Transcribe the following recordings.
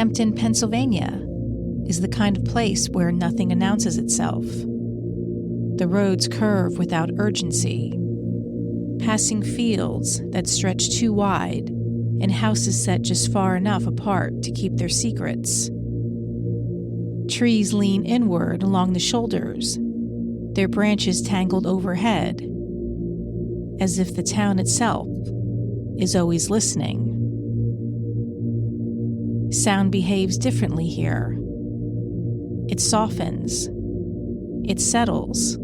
Kempton, Pennsylvania, is the kind of place where nothing announces itself. The roads curve without urgency, passing fields that stretch too wide and houses set just far enough apart to keep their secrets. Trees lean inward along the shoulders, their branches tangled overhead, as if the town itself is always listening. Sound behaves differently here. It softens. It settles.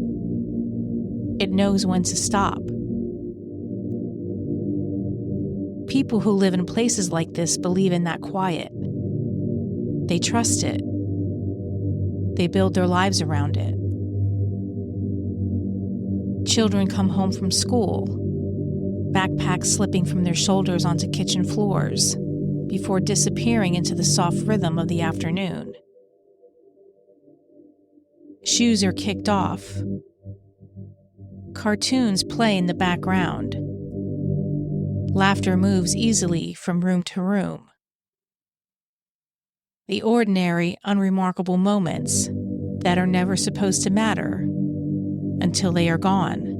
It knows when to stop. People who live in places like this believe in that quiet. They trust it. They build their lives around it. Children come home from school, backpacks slipping from their shoulders onto kitchen floors before disappearing into the soft rhythm of the afternoon. Shoes are kicked off. Cartoons play in the background. Laughter moves easily from room to room. The ordinary, unremarkable moments that are never supposed to matter until they are gone.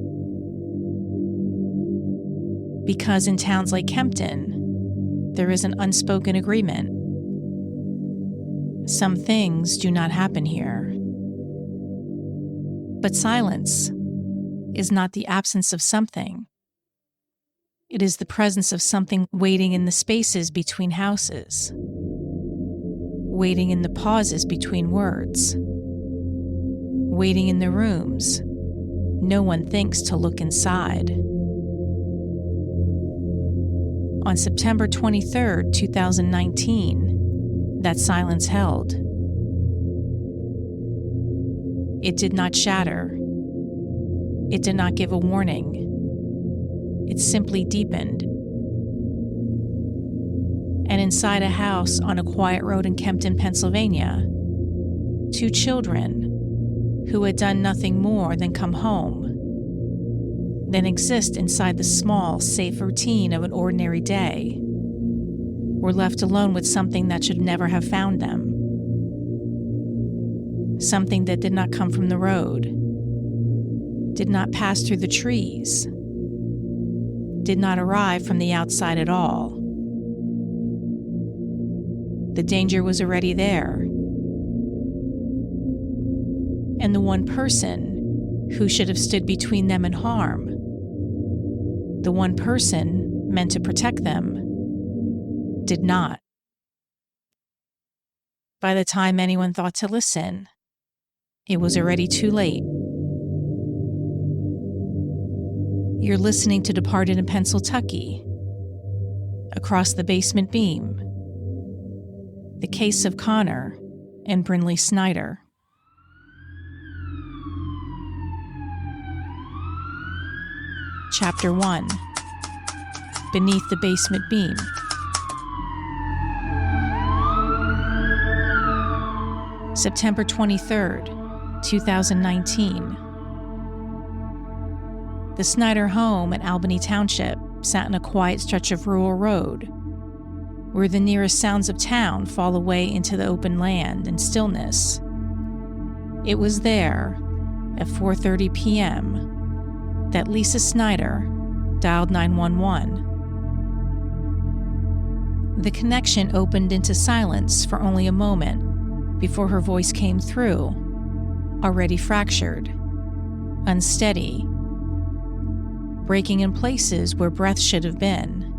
Because in towns like Kempton, there is an unspoken agreement. Some things do not happen here. But silence is not the absence of something. It is the presence of something waiting in the spaces between houses, waiting in the pauses between words, waiting in the rooms no one thinks to look inside. On September 23rd, 2019, that silence held. It did not shatter. It did not give a warning. It simply deepened. And inside a house on a quiet road in Kempton, Pennsylvania, two children who had done nothing more than come home, then exist inside the small, safe routine of an ordinary day, were left alone with something that should never have found them. Something that did not come from the road, did not pass through the trees, did not arrive from the outside at all. The danger was already there. And the one person who should have stood between them and harm, the one person meant to protect them, did not. By the time anyone thought to listen, it was already too late. You're listening to Departed in Pennsyltucky, Across the Basement Beam, The Case of Snyder and Brinley Snyder. Chapter 1. Beneath the Basement Beam. September 23rd, 2019. The Snyder home at Albany Township sat in a quiet stretch of rural road, where the nearest sounds of town fall away into the open land and stillness. It was there, at 4:30 p.m., that Lisa Snyder dialed 911. The connection opened into silence for only a moment before her voice came through, already fractured, unsteady, breaking in places where breath should have been.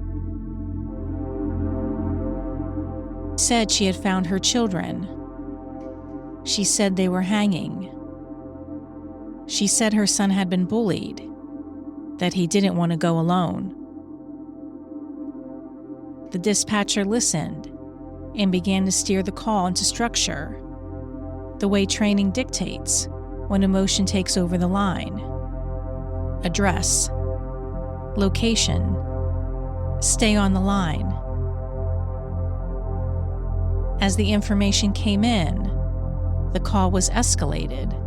She said she had found her children. She said they were hanging. She said her son had been bullied, that he didn't want to go alone. The dispatcher listened and began to steer the call into structure, the way training dictates when emotion takes over the line. Address, location, stay on the line. As the information came in, the call was escalated,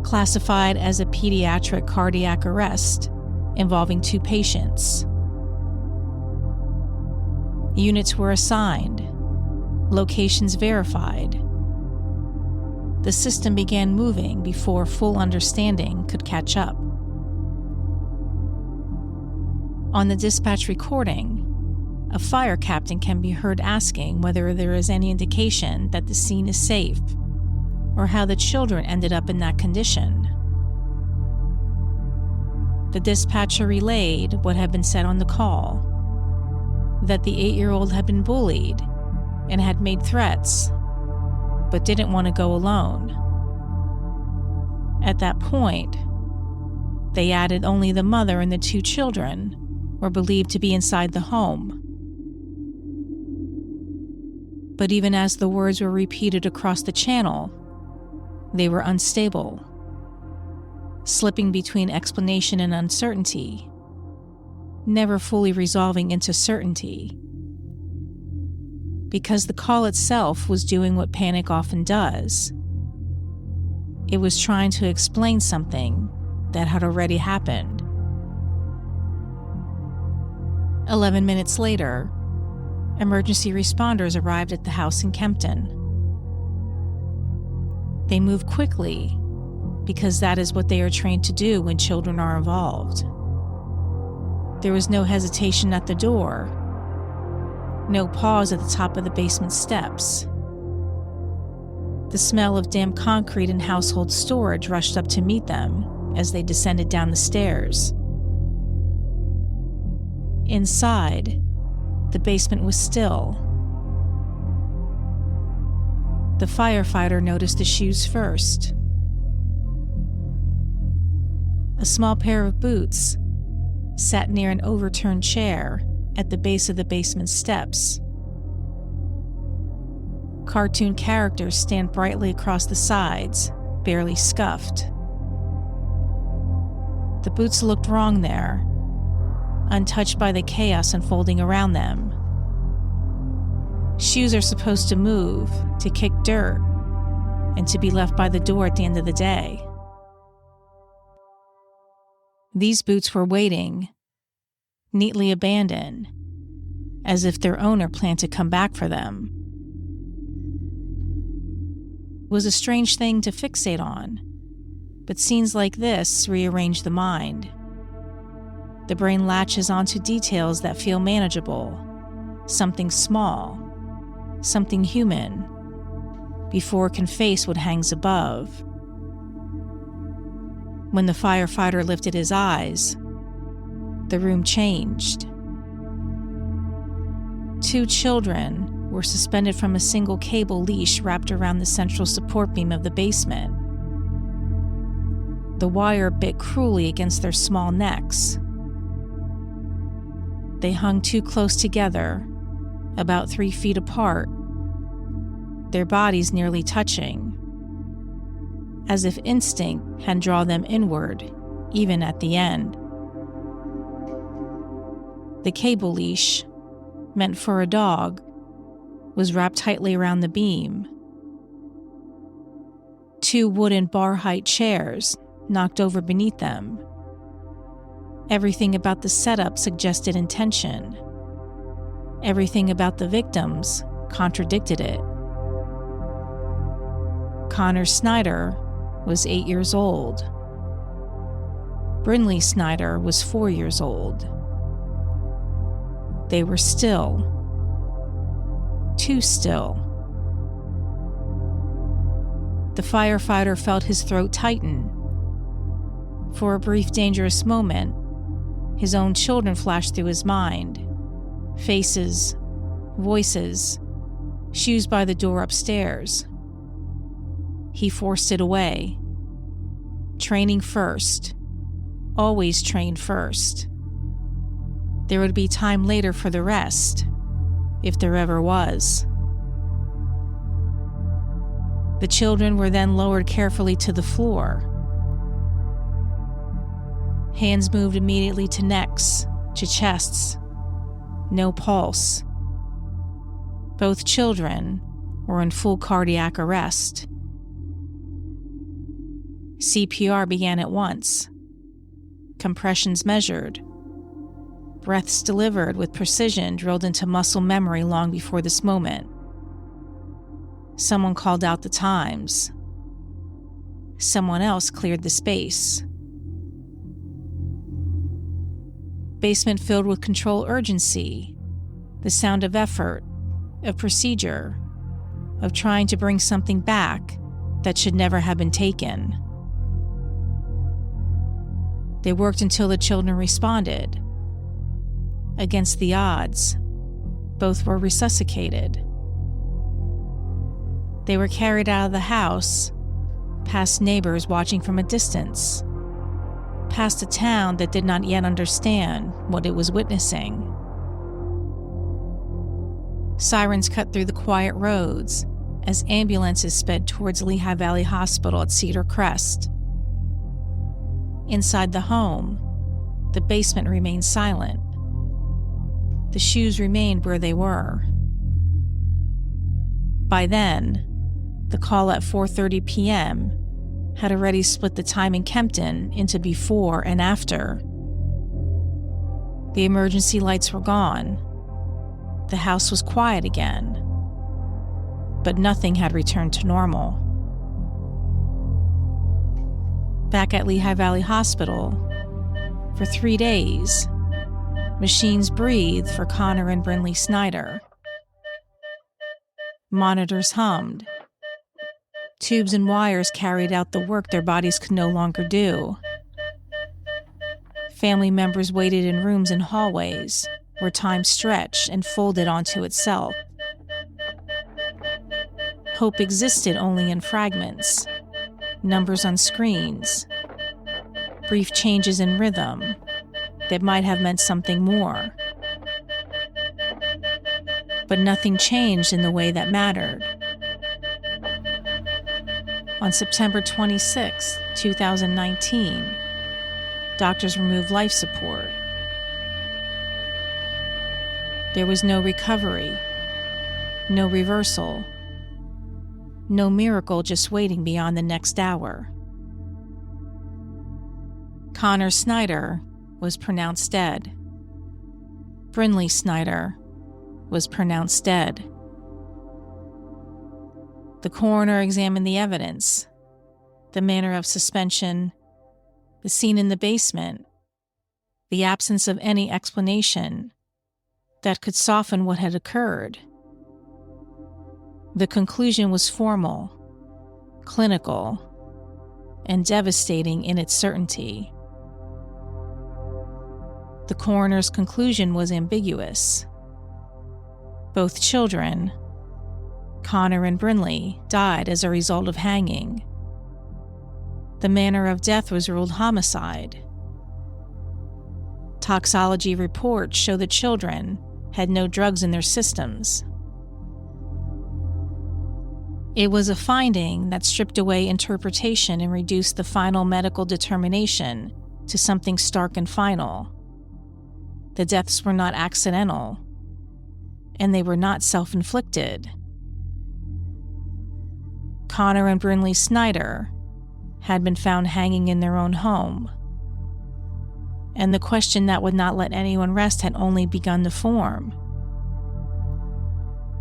classified as a pediatric cardiac arrest involving 2 patients. Units were assigned. Locations verified. The system began moving before full understanding could catch up. On the dispatch recording, a fire captain can be heard asking whether there is any indication that the scene is safe or how the children ended up in that condition. The dispatcher relayed what had been said on the call, that the 8-year-old had been bullied and had made threats, but didn't want to go alone. At that point, they added only the mother and the 2 children were believed to be inside the home. But even as the words were repeated across the channel, they were unstable, slipping between explanation and uncertainty, never fully resolving into certainty. Because the call itself was doing what panic often does. It was trying to explain something that had already happened. 11 minutes later, emergency responders arrived at the house in Kempton. They moved quickly because that is what they are trained to do when children are involved. There was no hesitation at the door, no pause at the top of the basement steps. The smell of damp concrete and household storage rushed up to meet them as they descended down the stairs. Inside, the basement was still. The firefighter noticed the shoes first. A small pair of boots sat near an overturned chair at the base of the basement steps. Cartoon characters stand brightly across the sides, barely scuffed. The boots looked wrong there, untouched by the chaos unfolding around them. Shoes are supposed to move, to kick dirt, and to be left by the door at the end of the day. These boots were waiting, neatly abandoned, as if their owner planned to come back for them. It was a strange thing to fixate on, but scenes like this rearrange the mind. The brain latches onto details that feel manageable, something small, something human, before it can face what hangs above. When the firefighter lifted his eyes, the room changed. 2 children were suspended from a single cable leash wrapped around the central support beam of the basement. The wire bit cruelly against their small necks. They hung too close together, about 3 feet apart, their bodies nearly touching, as if instinct had drawn them inward, even at the end. The cable leash, meant for a dog, was wrapped tightly around the beam. 2 wooden bar-height chairs knocked over beneath them. Everything about the setup suggested intention. Everything about the victims contradicted it. Connor Snyder was 8 years old. Brinley Snyder was 4 years old. They were still. Too still. The firefighter felt his throat tighten. For a brief, dangerous moment, his own children flashed through his mind. Faces, voices, shoes by the door upstairs. He forced it away. Training first. Always trained first. There would be time later for the rest, if there ever was. The children were then lowered carefully to the floor. Hands moved immediately to necks, to chests. No pulse. Both children were in full cardiac arrest. CPR began at once. Compressions measured. Breaths delivered with precision drilled into muscle memory long before this moment. Someone called out the times. Someone else cleared the space. Basement filled with control urgency, the sound of effort, of procedure, of trying to bring something back that should never have been taken. They worked until the children responded. Against the odds, both were resuscitated. They were carried out of the house, past neighbors watching from a distance, past a town that did not yet understand what it was witnessing. Sirens cut through the quiet roads as ambulances sped towards Lehigh Valley Hospital at Cedar Crest. Inside the home, the basement remained silent. The shoes remained where they were. By then, the call at 4:30 p.m. had already split the time in Kempton into before and after. The emergency lights were gone. The house was quiet again. But nothing had returned to normal. Back at Lehigh Valley Hospital, for 3 days, machines breathed for Connor and Brinley Snyder. Monitors hummed. Tubes and wires carried out the work their bodies could no longer do. Family members waited in rooms and hallways where time stretched and folded onto itself. Hope existed only in fragments, numbers on screens, brief changes in rhythm that might have meant something more. But nothing changed in the way that mattered. On September 26, 2019, doctors removed life support. There was no recovery, no reversal, no miracle just waiting beyond the next hour. Connor Snyder was pronounced dead. Brinley Snyder was pronounced dead. The coroner examined the evidence, the manner of suspension, the scene in the basement, the absence of any explanation that could soften what had occurred. The conclusion was formal, clinical, and devastating in its certainty. The coroner's conclusion was ambiguous. Both children, Connor and Brinley, died as a result of hanging. The manner of death was ruled homicide. Toxicology reports show the children had no drugs in their systems. It was a finding that stripped away interpretation and reduced the final medical determination to something stark and final. The deaths were not accidental, and they were not self-inflicted. Connor and Brinley Snyder had been found hanging in their own home, and the question that would not let anyone rest had only begun to form.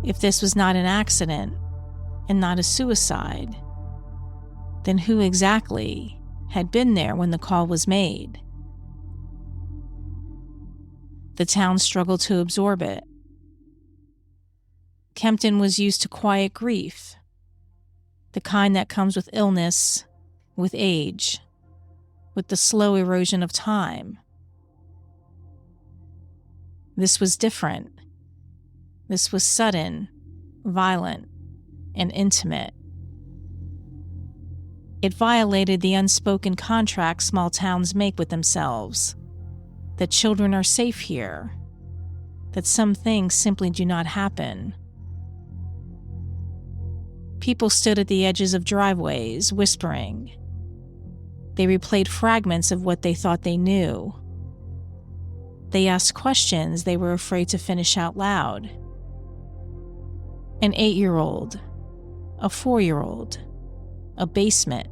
If this was not an accident and not a suicide, then who exactly had been there when the call was made? The town struggled to absorb it. Kempton was used to quiet grief, the kind that comes with illness, with age, with the slow erosion of time. This was different. This was sudden, violent, and intimate. It violated the unspoken contract small towns make with themselves, that children are safe here, that some things simply do not happen. People stood at the edges of driveways, whispering. They replayed fragments of what they thought they knew. They asked questions they were afraid to finish out loud. An 8-year-old, a 4-year-old, a basement.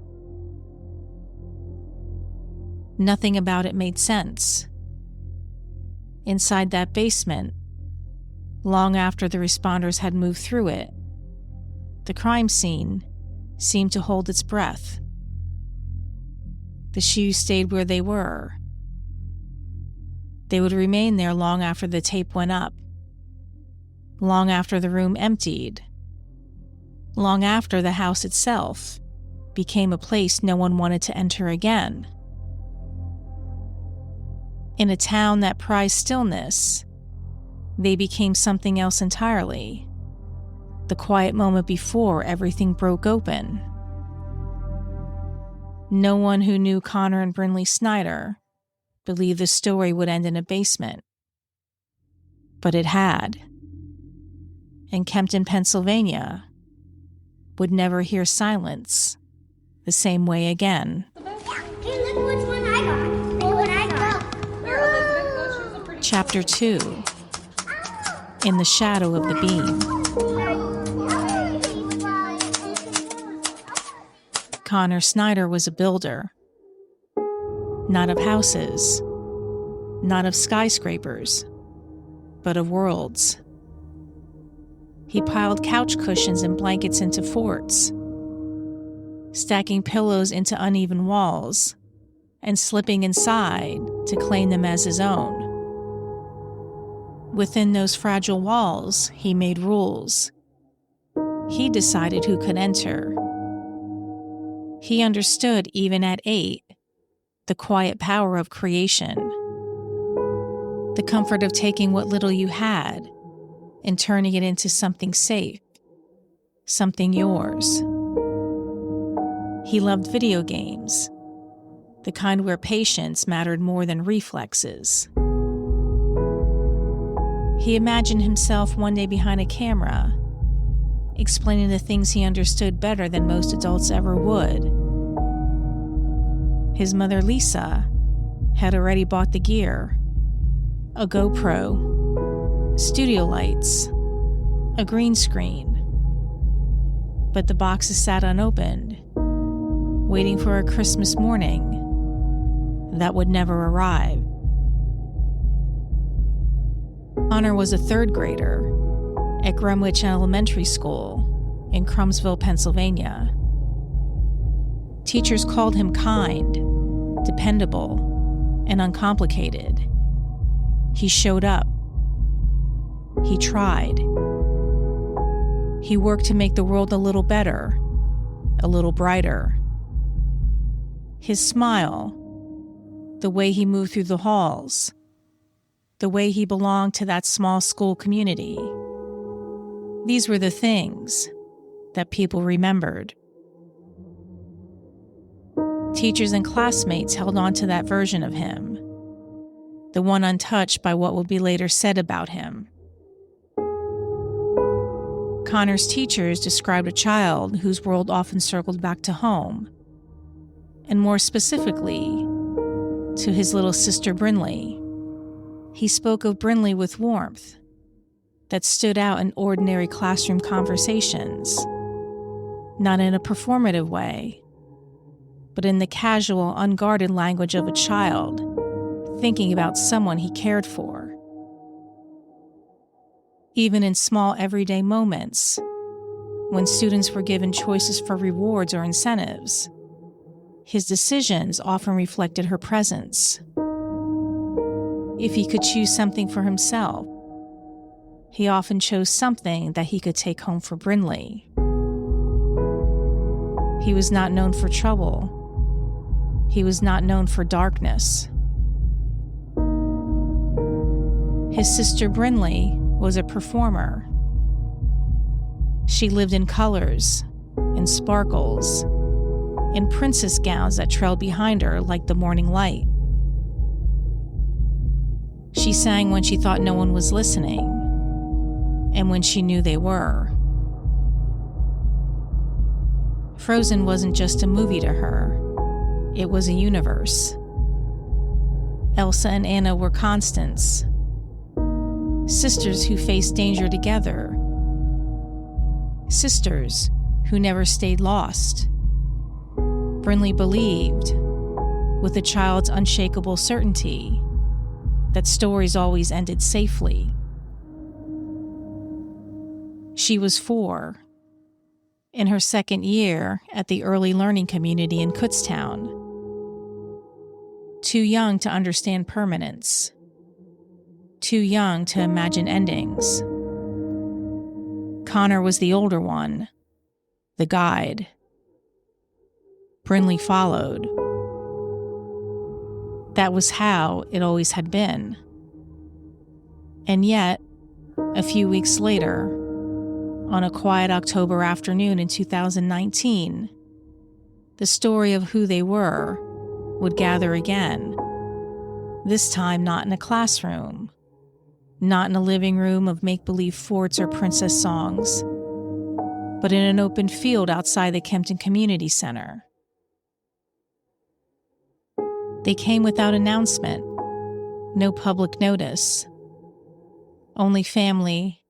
Nothing about it made sense. Inside that basement, long after the responders had moved through it, The crime scene seemed to hold its breath. The shoes stayed where they were. They would remain there long after the tape went up, long after the room emptied, long after the house itself became a place no one wanted to enter again. In a town that prized stillness, they became something else entirely. The quiet moment before everything broke open. No one who knew Snyder and Brinley Snyder believed the story would end in a basement. But it had. And Kempton, Pennsylvania would never hear silence the same way again. Hey, look which one I got. Look what I got. Here, Elizabeth, go. Chapter 2. In the Shadow of the Beam. Connor Snyder was a builder. Not of houses, not of skyscrapers, but of worlds. He piled couch cushions and blankets into forts, stacking pillows into uneven walls, and slipping inside to claim them as his own. Within those fragile walls, he made rules. He decided who could enter. He understood, even at 8, the quiet power of creation, the comfort of taking what little you had and turning it into something safe, something yours. He loved video games, the kind where patience mattered more than reflexes. He imagined himself one day behind a camera, explaining the things he understood better than most adults ever would. His mother, Lisa, had already bought the gear: a GoPro, studio lights, a green screen. But the boxes sat unopened, waiting for a Christmas morning that would never arrive. Connor was a 3rd grader at Greenwich Elementary School in Crumsville, Pennsylvania. Teachers called him kind, dependable, and uncomplicated. He showed up. He tried. He worked to make the world a little better, a little brighter. His smile, the way he moved through the halls, the way he belonged to that small school community. These were the things that people remembered. Teachers and classmates held on to that version of him, the one untouched by what would be later said about him. Connor's teachers described a child whose world often circled back to home, and more specifically, to his little sister Brinley. He spoke of Brinley with warmth that stood out in ordinary classroom conversations, not in a performative way, but in the casual, unguarded language of a child thinking about someone he cared for. Even in small everyday moments, when students were given choices for rewards or incentives, his decisions often reflected her presence. If he could choose something for himself, he often chose something that he could take home for Brinley. He was not known for trouble. He was not known for darkness. His sister Brinley was a performer. She lived in colors, in sparkles, in princess gowns that trailed behind her like the morning light. She sang when she thought no one was listening, and when she knew they were. Frozen wasn't just a movie to her, it was a universe. Elsa and Anna were constants, sisters who faced danger together, sisters who never stayed lost. Brinley believed, with a child's unshakable certainty, that stories always ended safely. She was 4, in her second year at the early learning community in Kutztown. Too young to understand permanence. Too young to imagine endings. Connor was the older one, the guide. Brinley followed. That was how it always had been. And yet, a few weeks later, on a quiet October afternoon in 2019, the story of who they were would gather again, this time not in a classroom, not in a living room of make-believe forts or princess songs, but in an open field outside the Kempton Community Center. They came without announcement, no public notice. Only family,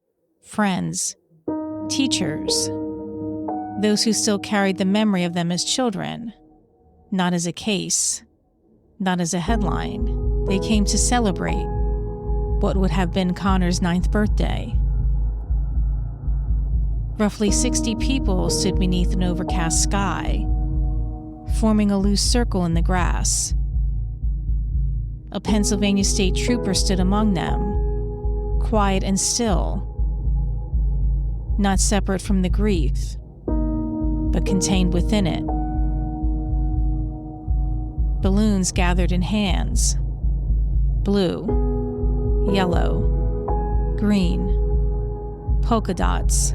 friends, teachers, those who still carried the memory of them as children, not as a case, not as a headline. They came to celebrate what would have been Connor's 9th birthday. Roughly 60 people stood beneath an overcast sky, forming a loose circle in the grass. A Pennsylvania state trooper stood among them, quiet and still, not separate from the grief, but contained within it. Balloons gathered in hands, blue, yellow, green, polka dots,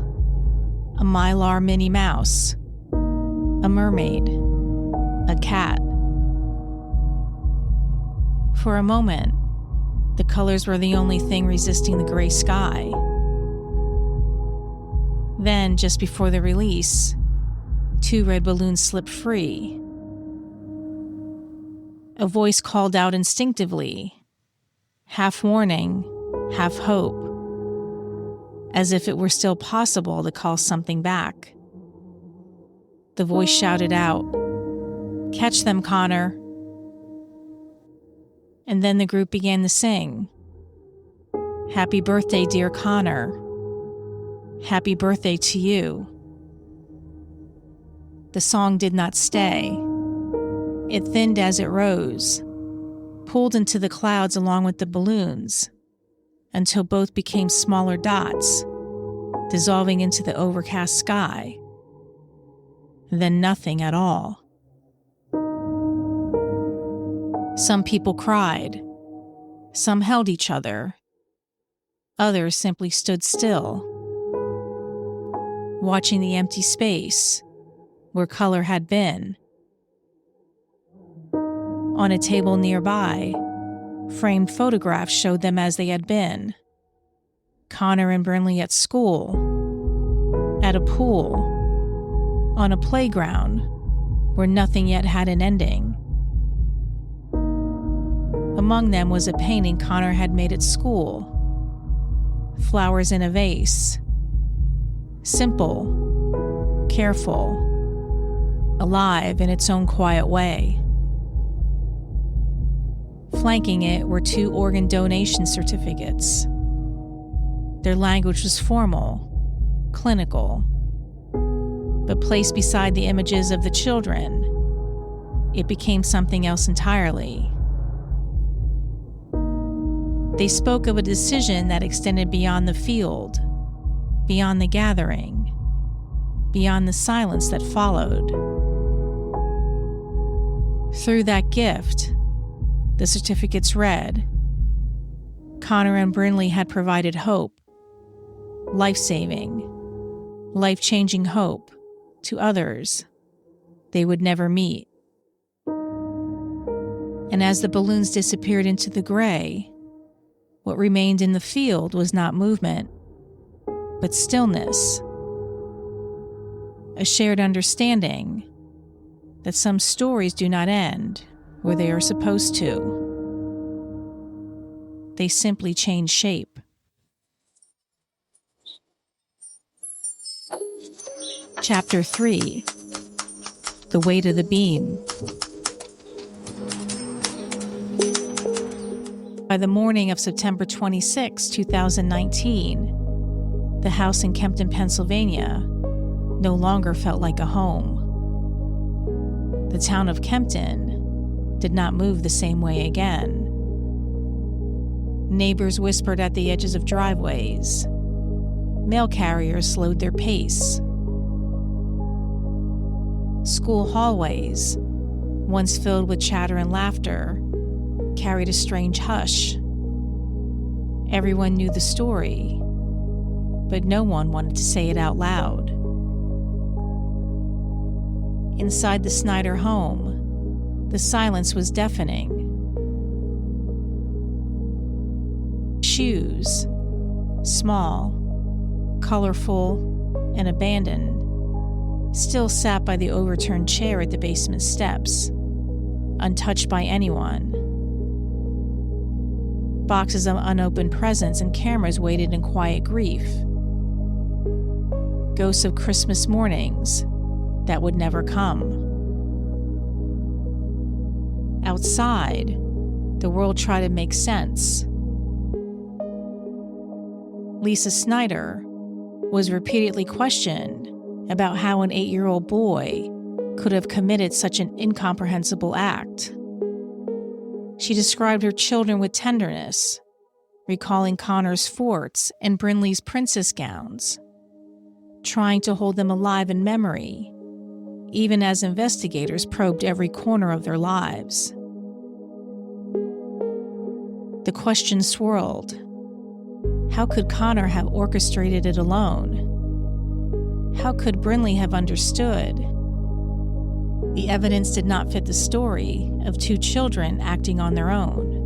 a Mylar Minnie Mouse, a mermaid, a cat. For a moment, the colors were the only thing resisting the gray sky. Then, just before the release, 2 red balloons slipped free. A voice called out instinctively, half warning, half hope, as if it were still possible to call something back. The voice shouted out, "Catch them, Connor." And then the group began to sing, "Happy birthday, dear Connor. Happy birthday to you." The song did not stay. It thinned as it rose, pulled into the clouds along with the balloons, until both became smaller dots, dissolving into the overcast sky. Then nothing at all. Some people cried. Some held each other. Others simply stood still, watching the empty space where color had been. On a table nearby, framed photographs showed them as they had been. Connor and Brinley at school, at a pool, on a playground where nothing yet had an ending. Among them was a painting Connor had made at school. Flowers in a vase. Simple, careful, alive in its own quiet way. Flanking it were 2 organ donation certificates. Their language was formal, clinical, but placed beside the images of the children, it became something else entirely. They spoke of a decision that extended beyond the field, beyond the gathering, beyond the silence that followed. Through that gift, the certificates read, Connor and Brinley had provided hope, life-saving, life-changing hope to others they would never meet. And as the balloons disappeared into the gray, what remained in the field was not movement, but stillness, a shared understanding that some stories do not end where they are supposed to. They simply change shape. Chapter 3: The Weight of the Beam. By the morning of September 26, 2019, the house in Kempton, Pennsylvania, no longer felt like a home. The town of Kempton did not move the same way again. Neighbors whispered at the edges of driveways. Mail carriers slowed their pace. School hallways, once filled with chatter and laughter, carried a strange hush. Everyone knew the story, but no one wanted to say it out loud. Inside the Snyder home, the silence was deafening. Shoes, small, colorful, and abandoned, still sat by the overturned chair at the basement steps, untouched by anyone. Boxes of unopened presents and cameras waited in quiet grief. Ghosts of Christmas mornings that would never come. Outside, the world tried to make sense. Lisa Snyder was repeatedly questioned about how an 8-year-old boy could have committed such an incomprehensible act. She described her children with tenderness, recalling Connor's forts and Brinley's princess gowns, trying to hold them alive in memory, even as investigators probed every corner of their lives. The question swirled. How could Connor have orchestrated it alone? How could Brinley have understood? The evidence did not fit the story of 2 children acting on their own.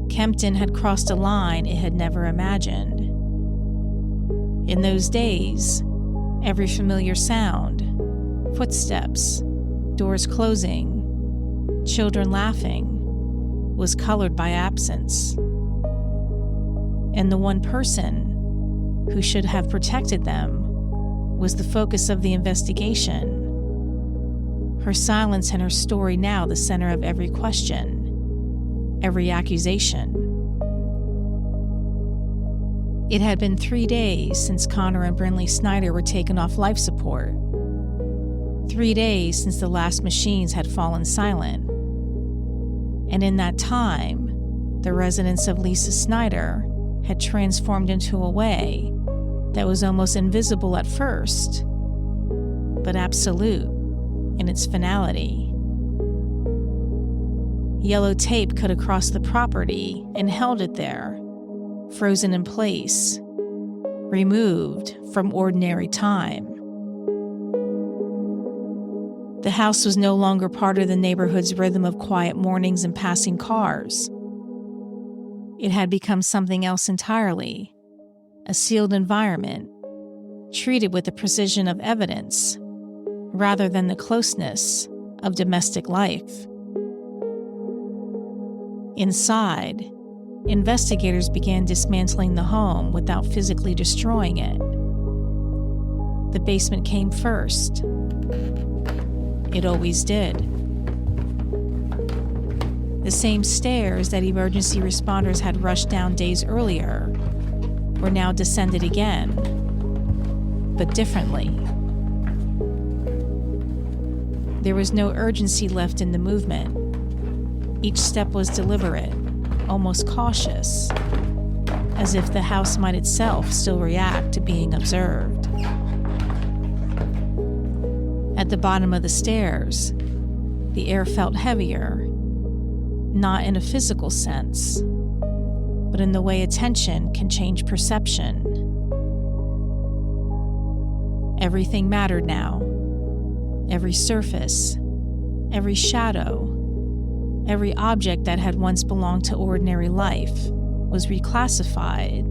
Kempton had crossed a line it had never imagined. In those days, every familiar sound, footsteps, doors closing, children laughing, was colored by absence. And the one person who should have protected them was the focus of the investigation. Her silence and her story now the center of every question, every accusation. It had been 3 days since Connor and Brinley Snyder were taken off life support. 3 days since the last machines had fallen silent. And in that time, the residence of Lisa Snyder had transformed into a way that was almost invisible at first, but absolute in its finality. Yellow tape cut across the property and held it there, frozen in place, removed from ordinary time. The house was no longer part of the neighborhood's rhythm of quiet mornings and passing cars. It had become something else entirely, a sealed environment, treated with the precision of evidence, rather than the closeness of domestic life. Inside, investigators began dismantling the home without physically destroying it. The basement came first. It always did. The same stairs that emergency responders had rushed down days earlier were now descended again, but differently. There was no urgency left in the movement. Each step was deliberate, almost cautious, as if the house might itself still react to being observed. At the bottom of the stairs, the air felt heavier, not in a physical sense, but in the way attention can change perception. Everything mattered now. Every surface, every shadow, every object that had once belonged to ordinary life was reclassified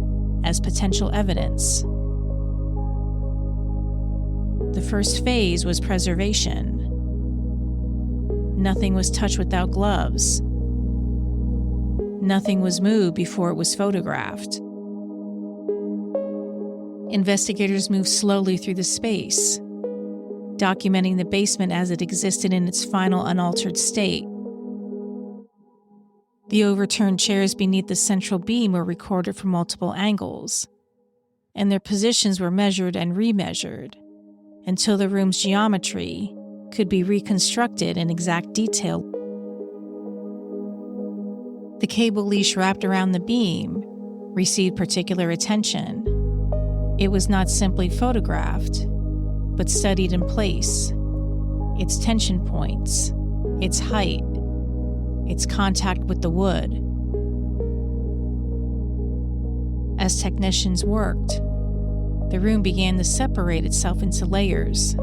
as potential evidence. The first phase was preservation. Nothing was touched without gloves. Nothing was moved before it was photographed. Investigators moved slowly through the space, documenting the basement as it existed in its final unaltered state. The overturned chairs beneath the central beam were recorded from multiple angles. and their positions were measured and remeasured until the room's geometry could be reconstructed in exact detail. The cable leash wrapped around the beam received particular attention. It was not simply photographed, but studied in place, its tension points, its height, its contact with the wood. As technicians worked, the room began to separate itself into layers.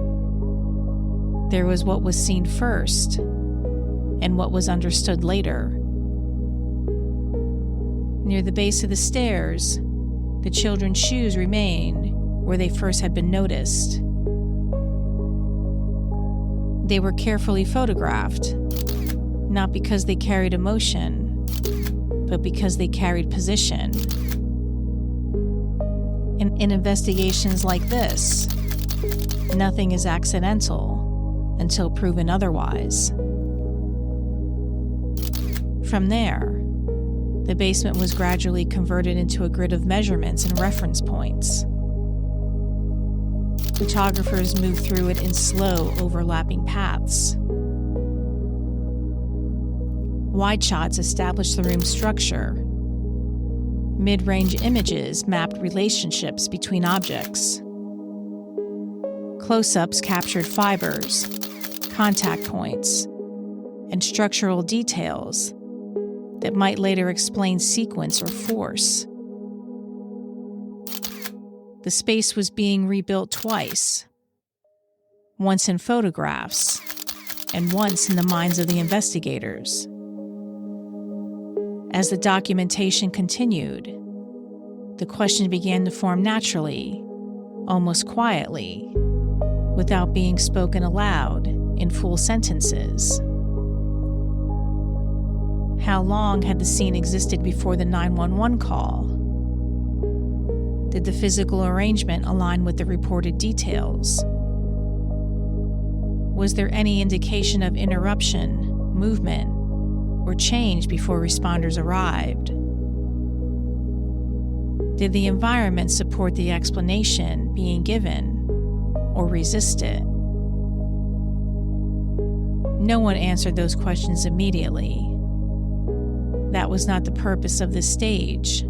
There was what was seen first and what was understood later. Near the base of the stairs, the children's shoes remained where they first had been noticed. They were carefully photographed, not because they carried emotion, but because they carried position. In investigations like this, nothing is accidental until proven otherwise. From there, the basement was gradually converted into a grid of measurements and reference points. Photographers moved through it in slow, overlapping paths. Wide shots established the room's structure. Mid-range images mapped relationships between objects. Close-ups captured fibers, contact points, and structural details that might later explain sequence or force. The space was being rebuilt twice, once in photographs and once in the minds of the investigators. As the documentation continued, the question began to form naturally, almost quietly, without being spoken aloud in full sentences. How long had the scene existed before the 911 call? Did the physical arrangement align with the reported details? Was there any indication of interruption, movement, or change before responders arrived? Did the environment support the explanation being given, or resist it? No one answered those questions immediately. That was not the purpose of this stage.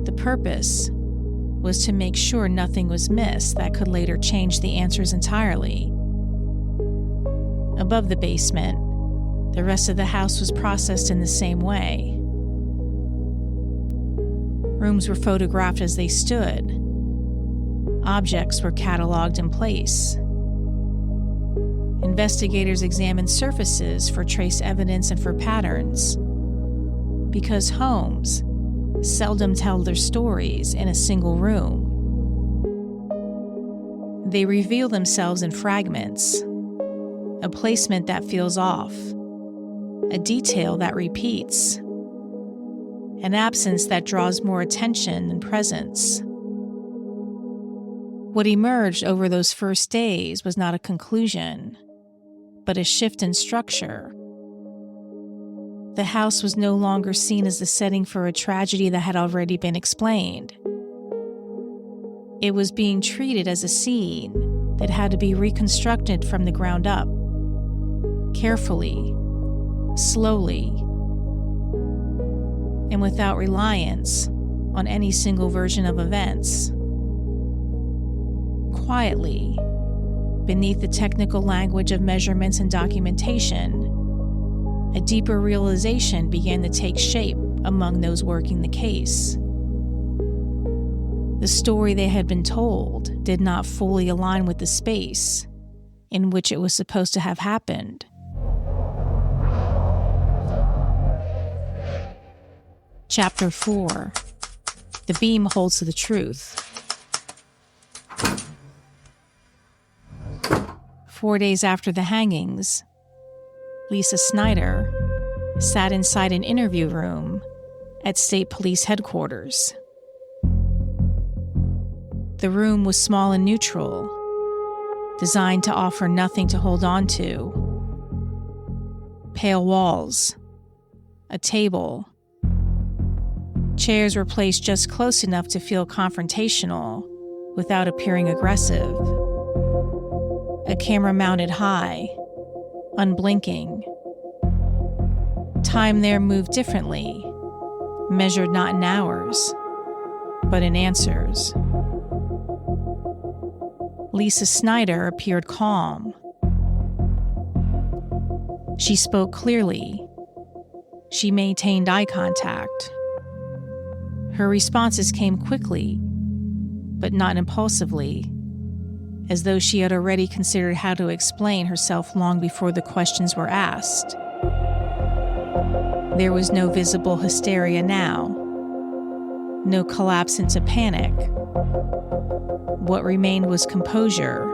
The purpose was to make sure nothing was missed that could later change the answers entirely. Above the basement, the rest of the house was processed in the same way. Rooms were photographed as they stood. Objects were cataloged in place. Investigators examined surfaces for trace evidence and for patterns. Because homes seldom tell their stories in a single room. They reveal themselves in fragments, a placement that feels off, a detail that repeats, an absence that draws more attention than presence. What emerged over those first days was not a conclusion, but a shift in structure. The house was no longer seen as the setting for a tragedy that had already been explained. It was being treated as a scene that had to be reconstructed from the ground up, carefully, slowly, and without reliance on any single version of events. Quietly, beneath the technical language of measurements and documentation, a deeper realization began to take shape among those working the case. The story they had been told did not fully align with the space in which it was supposed to have happened. Chapter 4. The beam holds the truth. 4 days after the hangings, Lisa Snyder sat inside an interview room at State Police Headquarters. The room was small and neutral, designed to offer nothing to hold on to. Pale walls, a table, Chairs were placed just close enough to feel confrontational without appearing aggressive. A camera mounted high, unblinking. Time there moved differently, measured not in hours, but in answers. Lisa Snyder appeared calm. She spoke clearly. She maintained eye contact. Her responses came quickly, but not impulsively, as though she had already considered how to explain herself long before the questions were asked. There was no visible hysteria now, no collapse into panic. What remained was composure,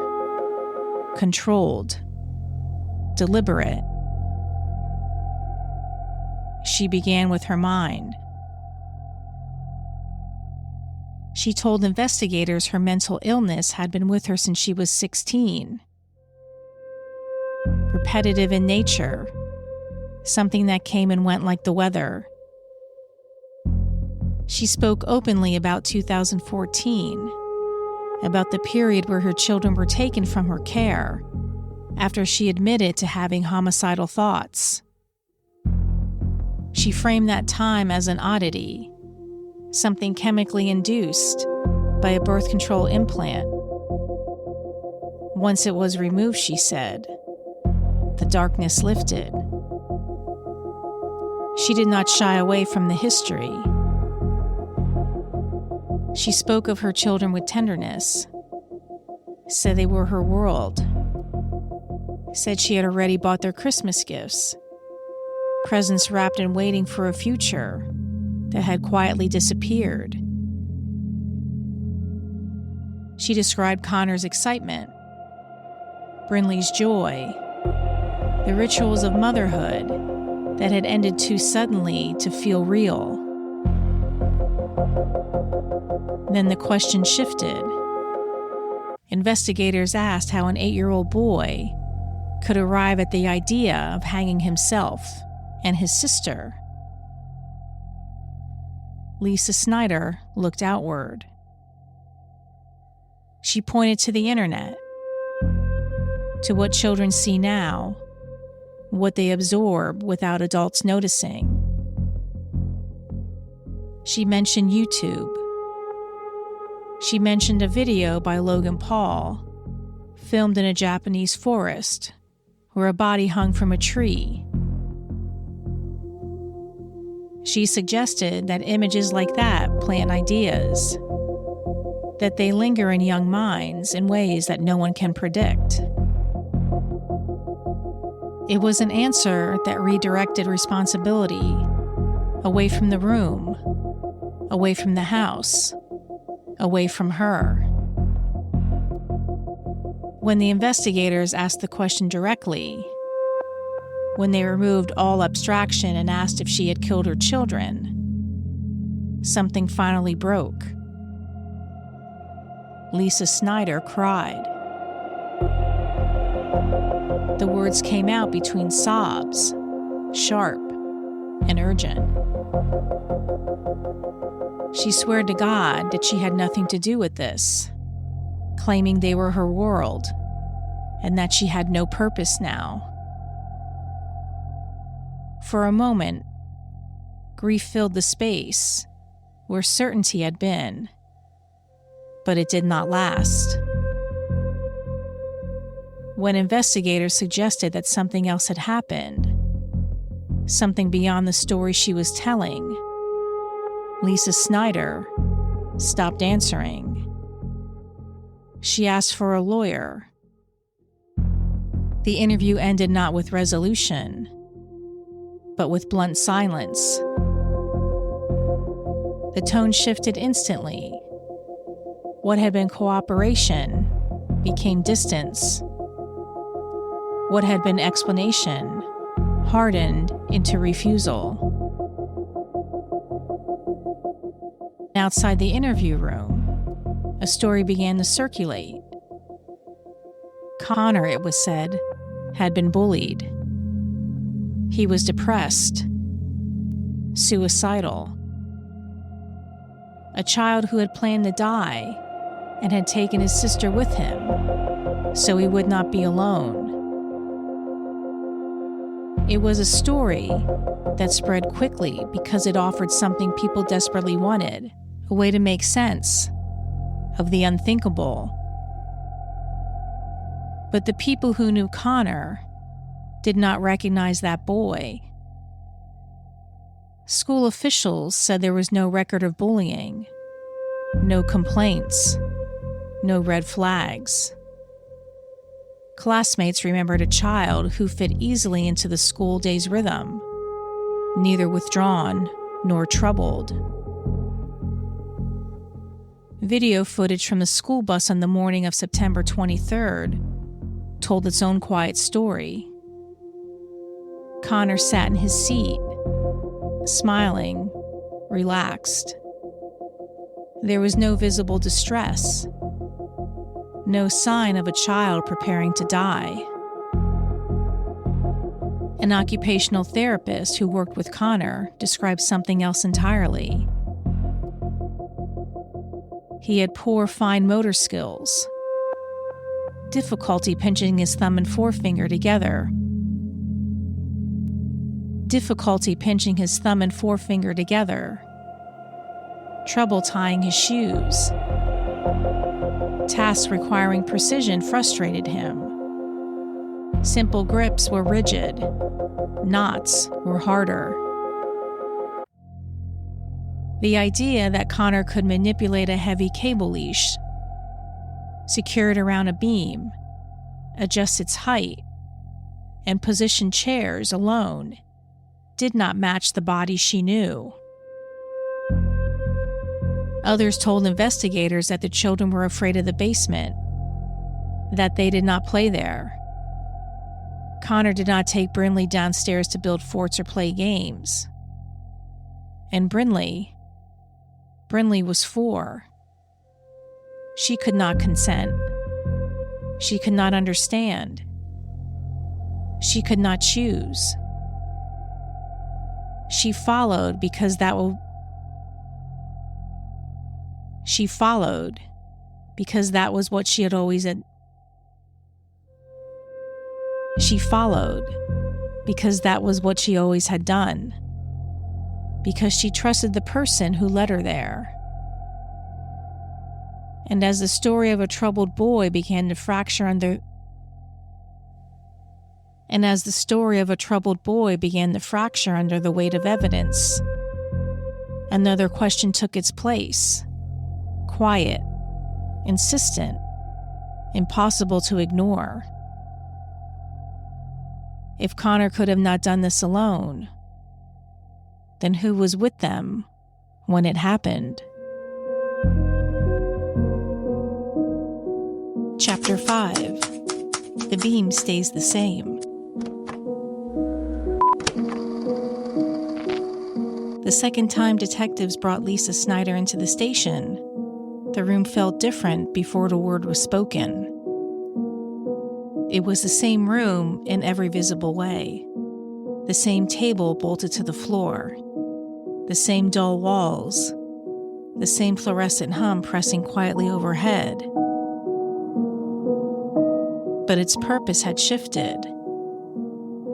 controlled, deliberate. She began with her mind. She told investigators her mental illness had been with her since she was 16. Repetitive in nature, something that came and went like the weather. She spoke openly about 2014, about the period where her children were taken from her care after she admitted to having homicidal thoughts. She framed that time as an oddity, something chemically induced by a birth control implant. Once it was removed, she said, the darkness lifted. She did not shy away from the history. She spoke of her children with tenderness, said they were her world, said she had already bought their Christmas gifts, presents wrapped and waiting for a future that had quietly disappeared. She described Connor's excitement, Brinley's joy, the rituals of motherhood that had ended too suddenly to feel real. Then the question shifted. Investigators asked how an 8-year-old boy could arrive at the idea of hanging himself and his sister. Lisa Snyder looked outward. She pointed to the internet, to what children see now, what they absorb without adults noticing. She mentioned YouTube. She mentioned a video by Logan Paul, filmed in a Japanese forest, where a body hung from a tree. She suggested that images like that plant ideas, that they linger in young minds in ways that no one can predict. It was an answer that redirected responsibility away from the room, away from the house, away from her. When the investigators asked the question directly, when they removed all abstraction and asked if she had killed her children, something finally broke. Lisa Snyder cried. The words came out between sobs, sharp and urgent. She swore to God that she had nothing to do with this, claiming they were her world and that she had no purpose now. For a moment, grief filled the space where certainty had been, but it did not last. When investigators suggested that something else had happened, something beyond the story she was telling, Lisa Snyder stopped answering. She asked for a lawyer. The interview ended not with resolution, but with blunt silence. The tone shifted instantly. What had been cooperation became distance. What had been explanation hardened into refusal. Outside the interview room, a story began to circulate. Connor, it was said, had been bullied. He was depressed, suicidal. a child who had planned to die and had taken his sister with him so he would not be alone. It was a story that spread quickly because it offered something people desperately wanted, a way to make sense of the unthinkable. But the people who knew Connor did not recognize that boy. School officials said there was no record of bullying, no complaints, no red flags. Classmates remembered a child who fit easily into the school day's rhythm, neither withdrawn nor troubled. Video footage from the school bus on the morning of September 23rd told its own quiet story. Connor sat in his seat, smiling, relaxed. There was no visible distress, no sign of a child preparing to die. An occupational therapist who worked with Connor described something else entirely. He had poor fine motor skills, difficulty pinching his thumb and forefinger together, trouble tying his shoes. Tasks requiring precision frustrated him. Simple grips were rigid, knots were harder. The idea that Connor could manipulate a heavy cable leash, secure it around a beam, adjust its height, and position chairs alone did not match the body she knew. Others told investigators that the children were afraid of the basement, that they did not play there. Connor did not take Brinley downstairs to build forts or play games. And Brinley was 4. She could not consent. She could not understand. She could not choose. She followed because that was what she had always had. She followed because that was what she always had done. Because she trusted the person who led her there. And as the story of a troubled boy began to fracture under the weight of evidence, another question took its place. Quiet, insistent, impossible to ignore. If Connor could have not done this alone, then who was with them when it happened? Chapter 5. The beam stays the same. The second time detectives brought Lisa Snyder into the station, the room felt different before the word was spoken. It was the same room in every visible way. The same table bolted to the floor. The same dull walls. The same fluorescent hum pressing quietly overhead. But its purpose had shifted.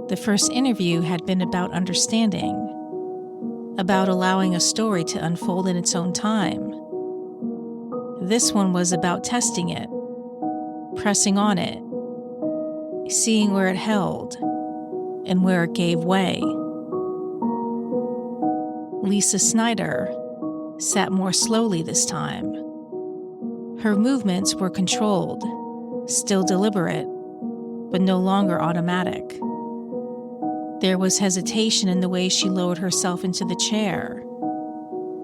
The first interview had been about understanding, about allowing a story to unfold in its own time. This one was about testing it, pressing on it, seeing where it held and where it gave way. Lisa Snyder sat more slowly this time. Her movements were controlled, still deliberate, but no longer automatic. There was hesitation in the way she lowered herself into the chair,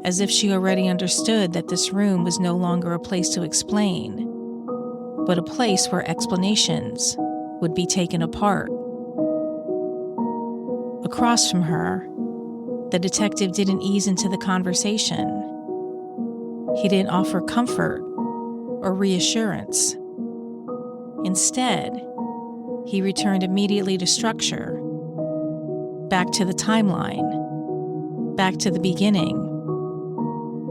as if she already understood that this room was no longer a place to explain, but a place where explanations would be taken apart. Across from her, the detective didn't ease into the conversation. He didn't offer comfort or reassurance. Instead, he returned immediately to structure, back to the timeline, back to the beginning,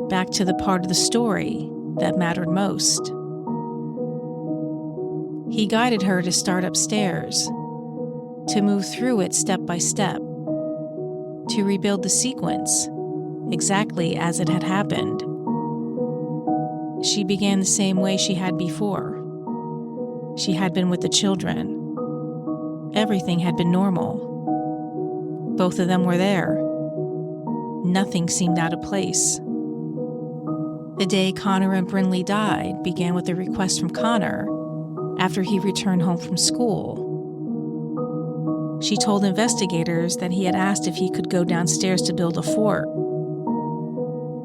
back to the part of the story that mattered most. He guided her to start upstairs, to move through it step by step, to rebuild the sequence exactly as it had happened. She began the same way she had before. She had been with the children. Everything had been normal. Both of them were there. Nothing seemed out of place. The day Connor and Brinley died began with a request from Connor after he returned home from school. She told investigators that he had asked if he could go downstairs to build a fort.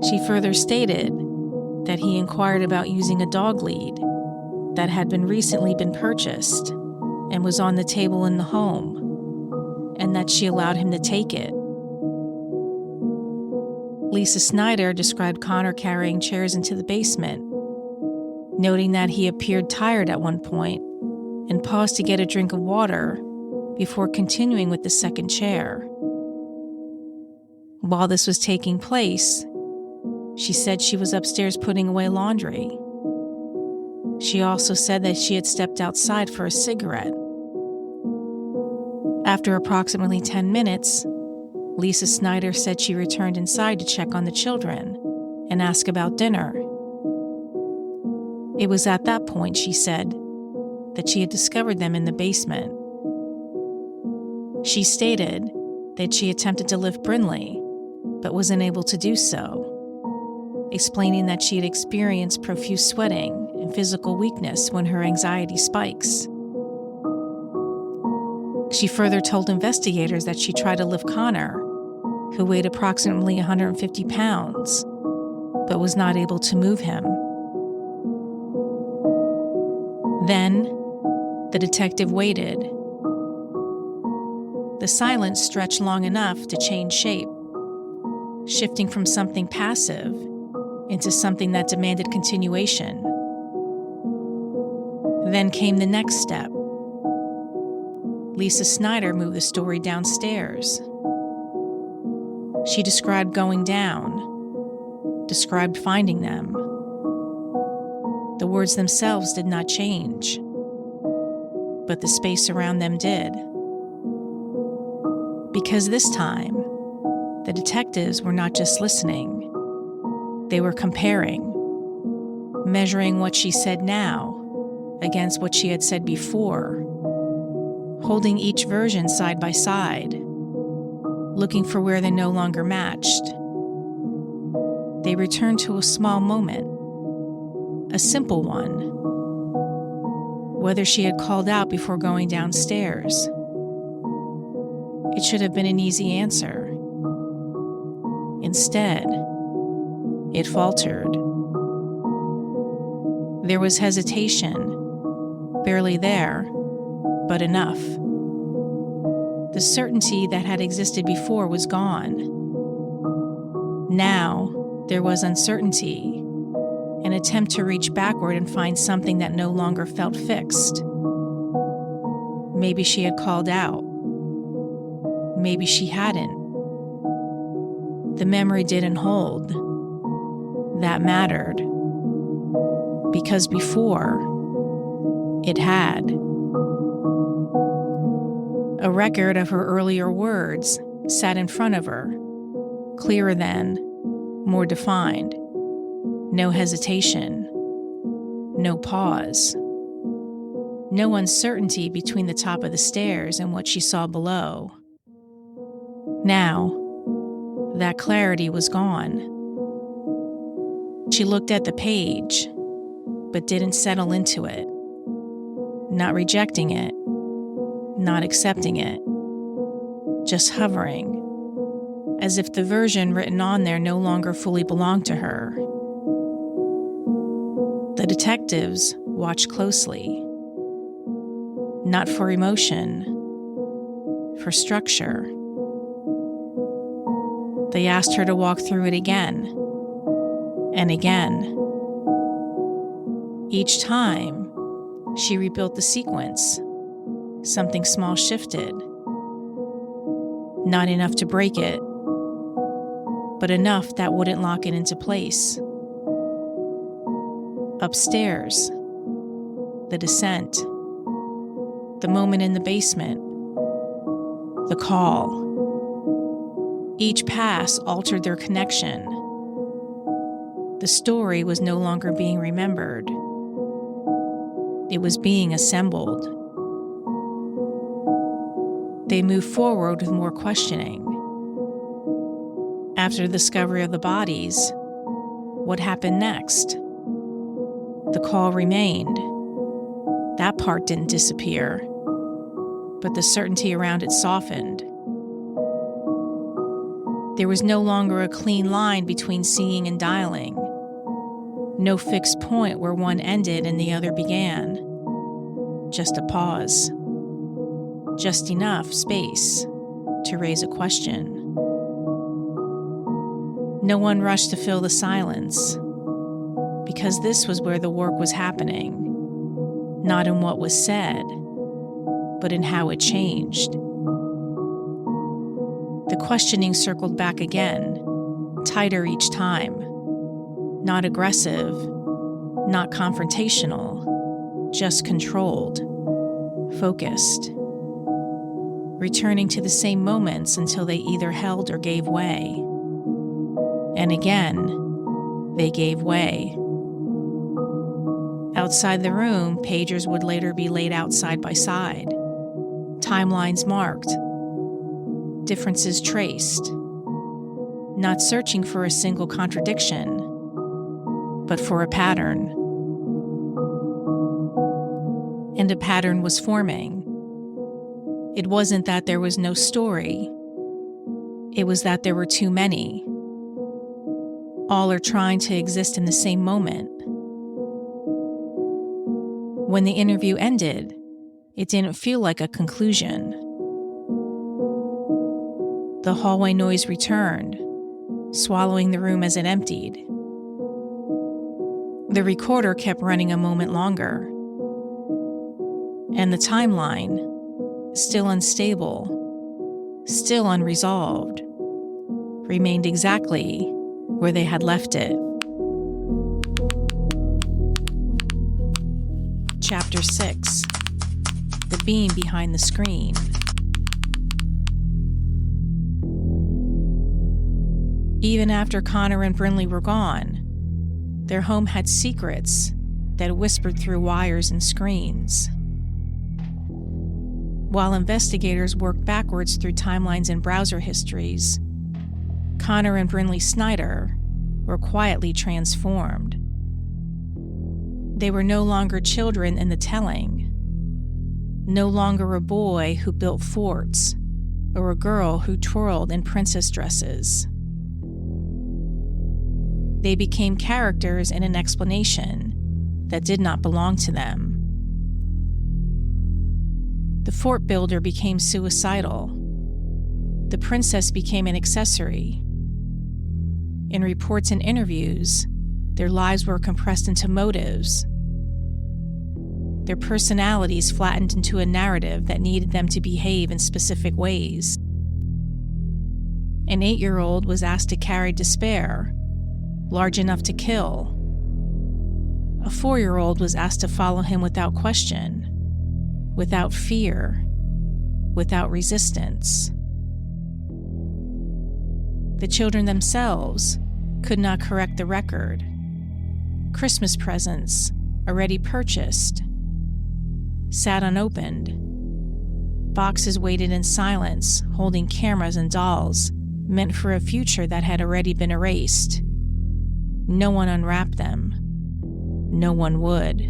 She further stated that he inquired about using a dog lead that had recently been purchased and was on the table in the home, and that she allowed him to take it. Lisa Snyder described Connor carrying chairs into the basement, noting that he appeared tired at one point and paused to get a drink of water before continuing with the second chair. While this was taking place, she said she was upstairs putting away laundry. She also said that she had stepped outside for a cigarette. After approximately 10 minutes, Lisa Snyder said she returned inside to check on the children and ask about dinner. It was at that point, she said, that she had discovered them in the basement. She stated that she attempted to lift Brinley, but was unable to do so, explaining that she had experienced profuse sweating and physical weakness when her anxiety spikes. She further told investigators that she tried to lift Connor, who weighed approximately 150 pounds, but was not able to move him. Then, the detective waited. The silence stretched long enough to change shape, shifting from something passive into something that demanded continuation. Then came the next step. Lisa Snyder moved the story downstairs. She described going down, described finding them. The words themselves did not change, but the space around them did. Because this time, the detectives were not just listening, they were comparing, measuring what she said now against what she had said before, holding each version side by side, looking for where they no longer matched. They returned to a small moment, a simple one, whether she had called out before going downstairs. It should have been an easy answer. Instead, it faltered. There was hesitation, barely there, but enough. The certainty that had existed before was gone. Now, there was uncertainty, an attempt to reach backward and find something that no longer felt fixed. Maybe she had called out. Maybe she hadn't. The memory didn't hold. That mattered. Because before, it had. A record of her earlier words sat in front of her, clearer than, more defined. No hesitation. No pause. No uncertainty between the top of the stairs and what she saw below. Now, that clarity was gone. She looked at the page, but didn't settle into it. Not rejecting it, not accepting it, just hovering, as if the version written on there no longer fully belonged to her. The detectives watched closely, not for emotion, for structure. They asked her to walk through it again and again. Each time, she rebuilt the sequence. Something small shifted. Not enough to break it, but enough that wouldn't lock it into place. Upstairs, the descent, the moment in the basement, the call. Each pass altered their connection. The story was no longer being remembered. It was being assembled. They moved forward with more questioning. After the discovery of the bodies, what happened next? The call remained. That part didn't disappear, but the certainty around it softened. There was no longer a clean line between seeing and dialing. No fixed point where one ended and the other began. Just a pause. Just enough space to raise a question. No one rushed to fill the silence, because this was where the work was happening, not in what was said, but in how it changed. The questioning circled back again, tighter each time. Not aggressive, not confrontational, just controlled, focused. Returning to the same moments until they either held or gave way. And again, they gave way. Outside the room, pagers would later be laid out side by side. Timelines marked. Differences traced. Not searching for a single contradiction, but for a pattern. And a pattern was forming. It wasn't that there was no story. It was that there were too many. All are trying to exist in the same moment. When the interview ended, it didn't feel like a conclusion. The hallway noise returned, swallowing the room as it emptied. The recorder kept running a moment longer. And the timeline, still unstable, still unresolved, remained exactly where they had left it. Chapter 6. The being behind the screen. Even after Connor and Brinley were gone, their home had secrets that whispered through wires and screens. While investigators worked backwards through timelines and browser histories, Snyder and Brinley Snyder were quietly transformed. They were no longer children in the telling, no longer a boy who built forts or a girl who twirled in princess dresses. They became characters in an explanation that did not belong to them. The fort builder became suicidal. The princess became an accessory. In reports and interviews, their lives were compressed into motives. Their personalities flattened into a narrative that needed them to behave in specific ways. An 8-year-old was asked to carry despair, large enough to kill. A 4-year-old was asked to follow him without question, without fear, without resistance. The children themselves could not correct the record. Christmas presents, already purchased, sat unopened. Boxes waited in silence, holding cameras and dolls, meant for a future that had already been erased. No one unwrapped them. No one would.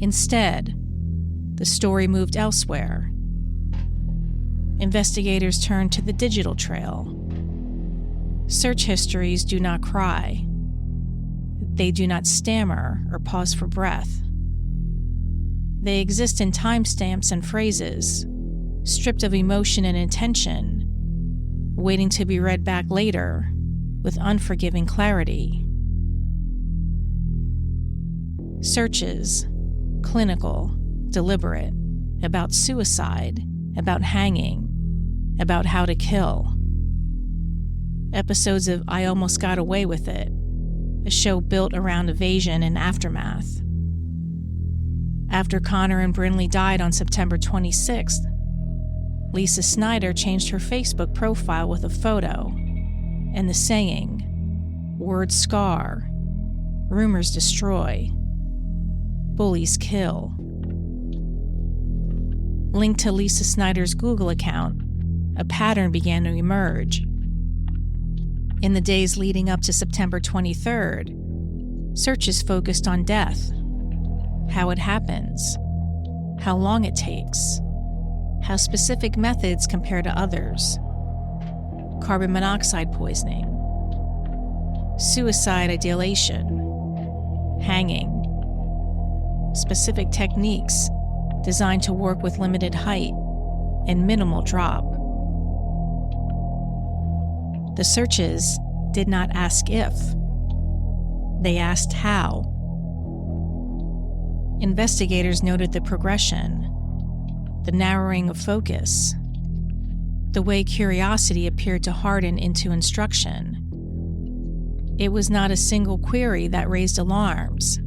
Instead, the story moved elsewhere. Investigators turned to the digital trail. Search histories do not cry. They do not stammer or pause for breath. They exist in timestamps and phrases, stripped of emotion and intention, waiting to be read back later with unforgiving clarity. Searches, clinical, deliberate, about suicide, about hanging, about how to kill. Episodes of I Almost Got Away with It, a show built around evasion and aftermath. After Connor and Brinley died on September 26th, Lisa Snyder changed her Facebook profile with a photo and the saying, "Words scar, rumors destroy, bullies kill." Linked to Lisa Snyder's Google account, a pattern began to emerge. In the days leading up to September 23rd, searches focused on death, how it happens, how long it takes, how specific methods compare to others, carbon monoxide poisoning, suicide ideation, hanging, specific techniques designed to work with limited height and minimal drop. The searches did not ask if, they asked how. Investigators noted the progression, the narrowing of focus, the way curiosity appeared to harden into instruction. It was not a single query that raised alarms,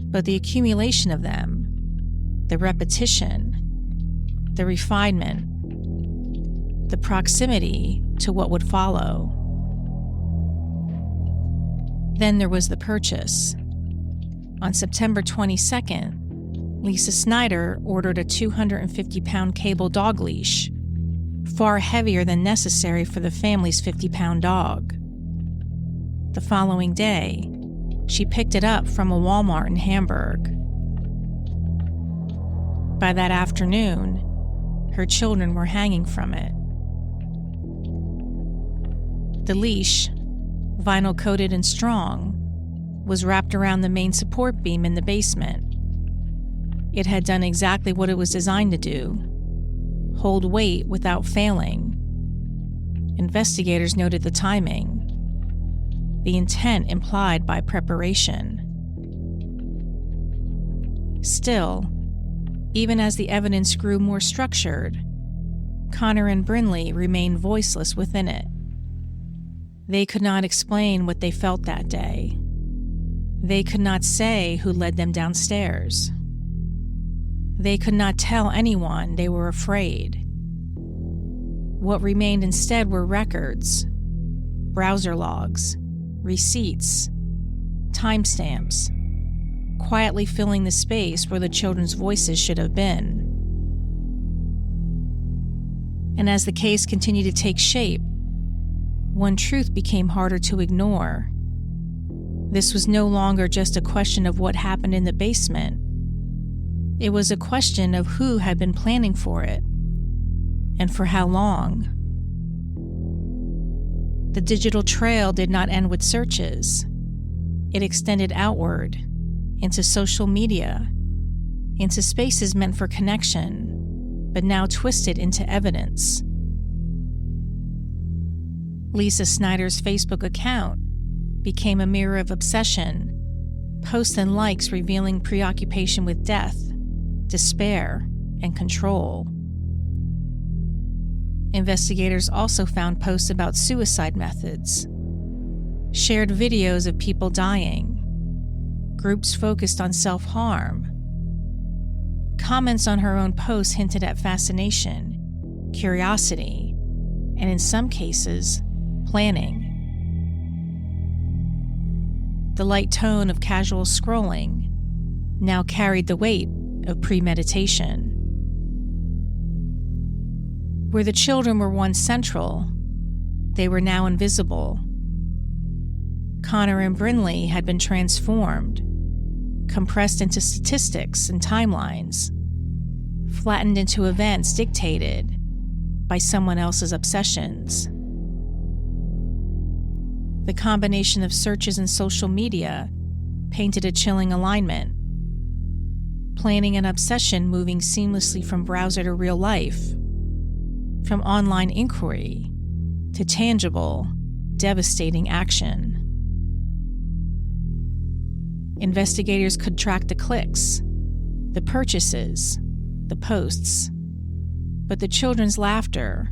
but the accumulation of them, the repetition, the refinement, the proximity to what would follow. Then there was the purchase. On September 22nd, Lisa Snyder ordered a 250-pound cable dog leash, far heavier than necessary for the family's 50-pound dog. The following day, she picked it up from a Walmart in Hamburg. By that afternoon, her children were hanging from it. The leash, vinyl-coated and strong, was wrapped around the main support beam in the basement. It had done exactly what it was designed to do: hold weight without failing. Investigators noted the timing, the intent implied by preparation. Still, even as the evidence grew more structured, Connor and Brinley remained voiceless within it. They could not explain what they felt that day. They could not say who led them downstairs. They could not tell anyone they were afraid. What remained instead were records, browser logs, receipts, timestamps, quietly filling the space where the children's voices should have been. And as the case continued to take shape, one truth became harder to ignore. This was no longer just a question of what happened in the basement. It was a question of who had been planning for it, and for how long. The digital trail did not end with searches. It extended outward, into social media, into spaces meant for connection, but now twisted into evidence. Lisa Snyder's Facebook account became a mirror of obsession, posts and likes revealing preoccupation with death, despair, and control. Investigators also found posts about suicide methods, shared videos of people dying, groups focused on self-harm. Comments on her own posts hinted at fascination, curiosity, and in some cases, planning. The light tone of casual scrolling now carried the weight of premeditation. Where the children were once central, they were now invisible. Connor and Brinley had been transformed, compressed into statistics and timelines, flattened into events dictated by someone else's obsessions. The combination of searches and social media painted a chilling alignment, planning and obsession moving seamlessly from browser to real life, from online inquiry to tangible, devastating action. Investigators could track the clicks, the purchases, the posts, but the children's laughter,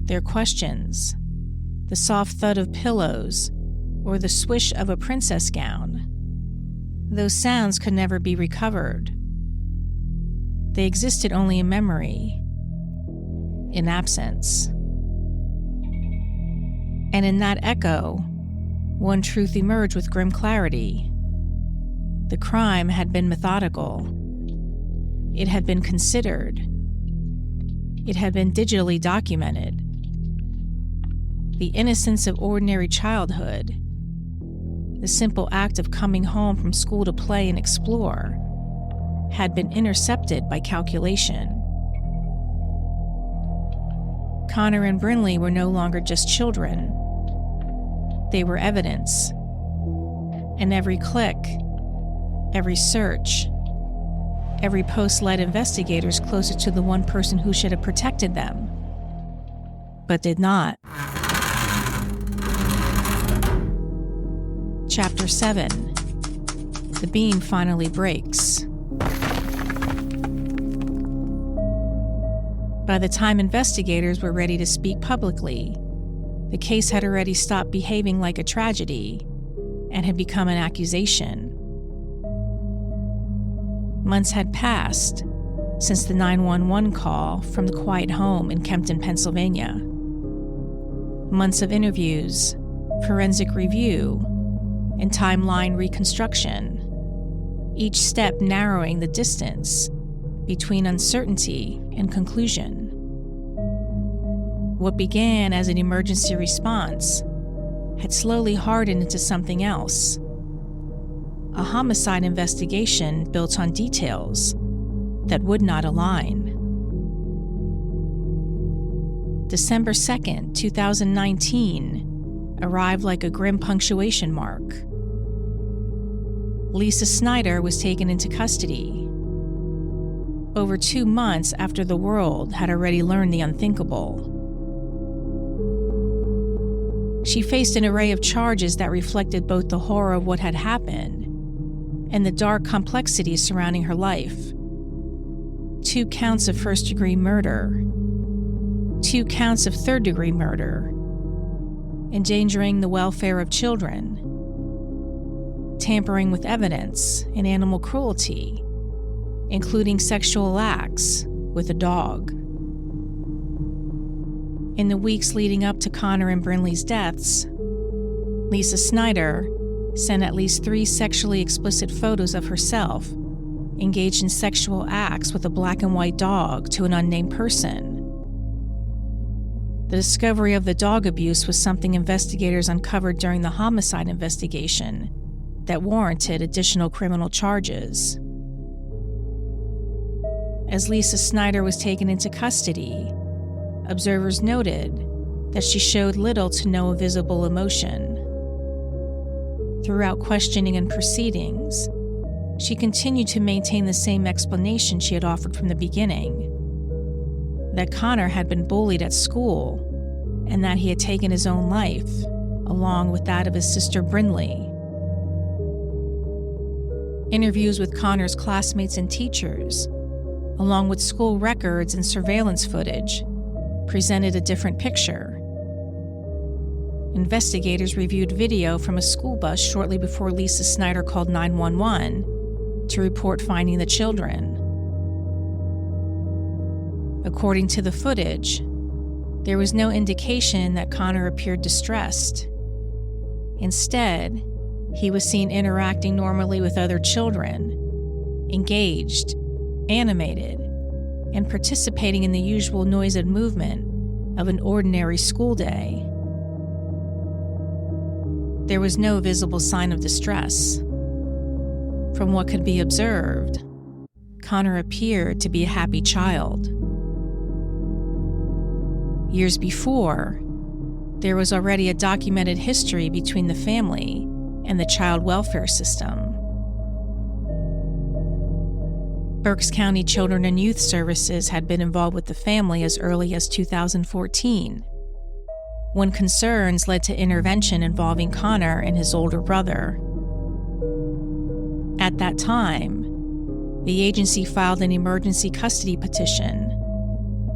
their questions, the soft thud of pillows, or the swish of a princess gown. Those sounds could never be recovered. They existed only in memory, in absence. And in that echo, one truth emerged with grim clarity. The crime had been methodical. It had been considered. It had been digitally documented. The innocence of ordinary childhood, the simple act of coming home from school to play and explore, had been intercepted by calculation. Connor and Brinley were no longer just children. They were evidence. And every click, every search, every post led investigators closer to the one person who should have protected them, but did not. Chapter 7. The beam finally breaks. By the time investigators were ready to speak publicly, the case had already stopped behaving like a tragedy and had become an accusation. Months had passed since the 911 call from the quiet home in Kempton, Pennsylvania. Months of interviews, forensic review, and timeline reconstruction, each step narrowing the distance between uncertainty and conclusion. What began as an emergency response had slowly hardened into something else. A homicide investigation built on details that would not align. December 2nd, 2019 arrived like a grim punctuation mark. Lisa Snyder was taken into custody. Over 2 months after the world had already learned the unthinkable. She faced an array of charges that reflected both the horror of what had happened and the dark complexities surrounding her life. 2 counts of first-degree murder, 2 counts of third-degree murder, endangering the welfare of children, tampering with evidence, and animal cruelty, including sexual acts with a dog. In the weeks leading up to Connor and Brinley's deaths, Lisa Snyder sent at least 3 sexually explicit photos of herself engaged in sexual acts with a black and white dog to an unnamed person. The discovery of the dog abuse was something investigators uncovered during the homicide investigation that warranted additional criminal charges. As Lisa Snyder was taken into custody, observers noted that she showed little to no visible emotion. Throughout questioning and proceedings, she continued to maintain the same explanation she had offered from the beginning, that Connor had been bullied at school and that he had taken his own life, along with that of his sister Brinley. Interviews with Connor's classmates and teachers, along with school records and surveillance footage, presented a different picture. Investigators reviewed video from a school bus shortly before Lisa Snyder called 911 to report finding the children. According to the footage, there was no indication that Connor appeared distressed. Instead, he was seen interacting normally with other children, engaged, animated, and participating in the usual noise and movement of an ordinary school day. There was no visible sign of distress. From what could be observed, Connor appeared to be a happy child. Years before, there was already a documented history between the family and the child welfare system. Berks County Children and Youth Services had been involved with the family as early as 2014, when concerns led to intervention involving Connor and his older brother. At that time, the agency filed an emergency custody petition,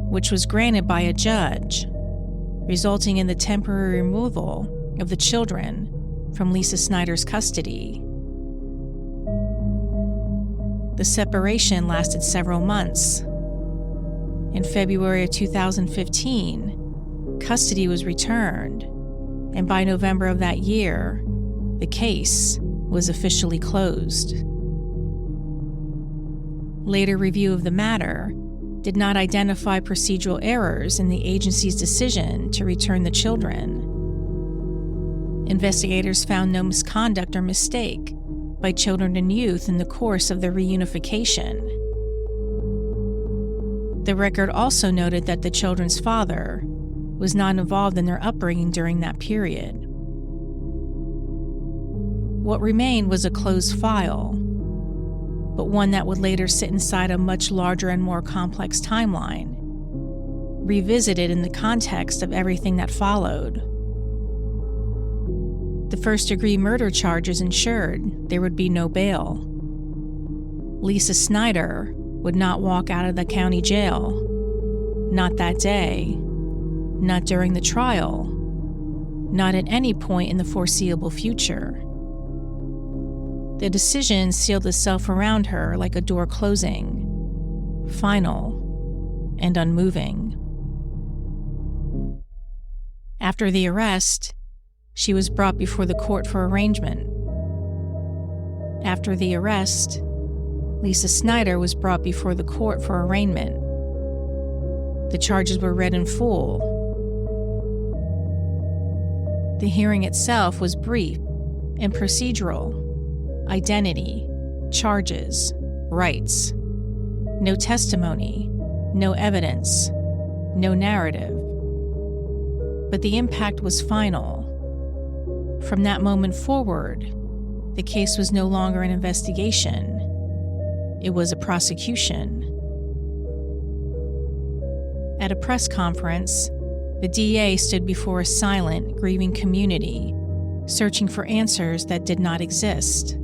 which was granted by a judge, resulting in the temporary removal of the children from Lisa Snyder's custody. The separation lasted several months. In February of 2015, custody was returned, and by November of that year, the case was officially closed. Later review of the matter did not identify procedural errors in the agency's decision to return the children. Investigators found no misconduct or mistake by children and youth in the course of the reunification. The record also noted that the children's father was not involved in their upbringing during that period. What remained was a closed file, but one that would later sit inside a much larger and more complex timeline, revisited in the context of everything that followed. The first-degree murder charges ensured there would be no bail. Lisa Snyder would not walk out of the county jail, not that day, not during the trial, not at any point in the foreseeable future. The decision sealed itself around her like a door closing, final and unmoving. After the arrest, she was brought before the court for arraignment. After the arrest, Lisa Snyder was brought before the court for arraignment. The charges were read in full. The hearing itself was brief and procedural. Identity, charges, rights. No testimony, no evidence, no narrative. But the impact was final. From that moment forward, the case was no longer an investigation. It was a prosecution. At a press conference, the DA stood before a silent, grieving community, searching for answers that did not exist.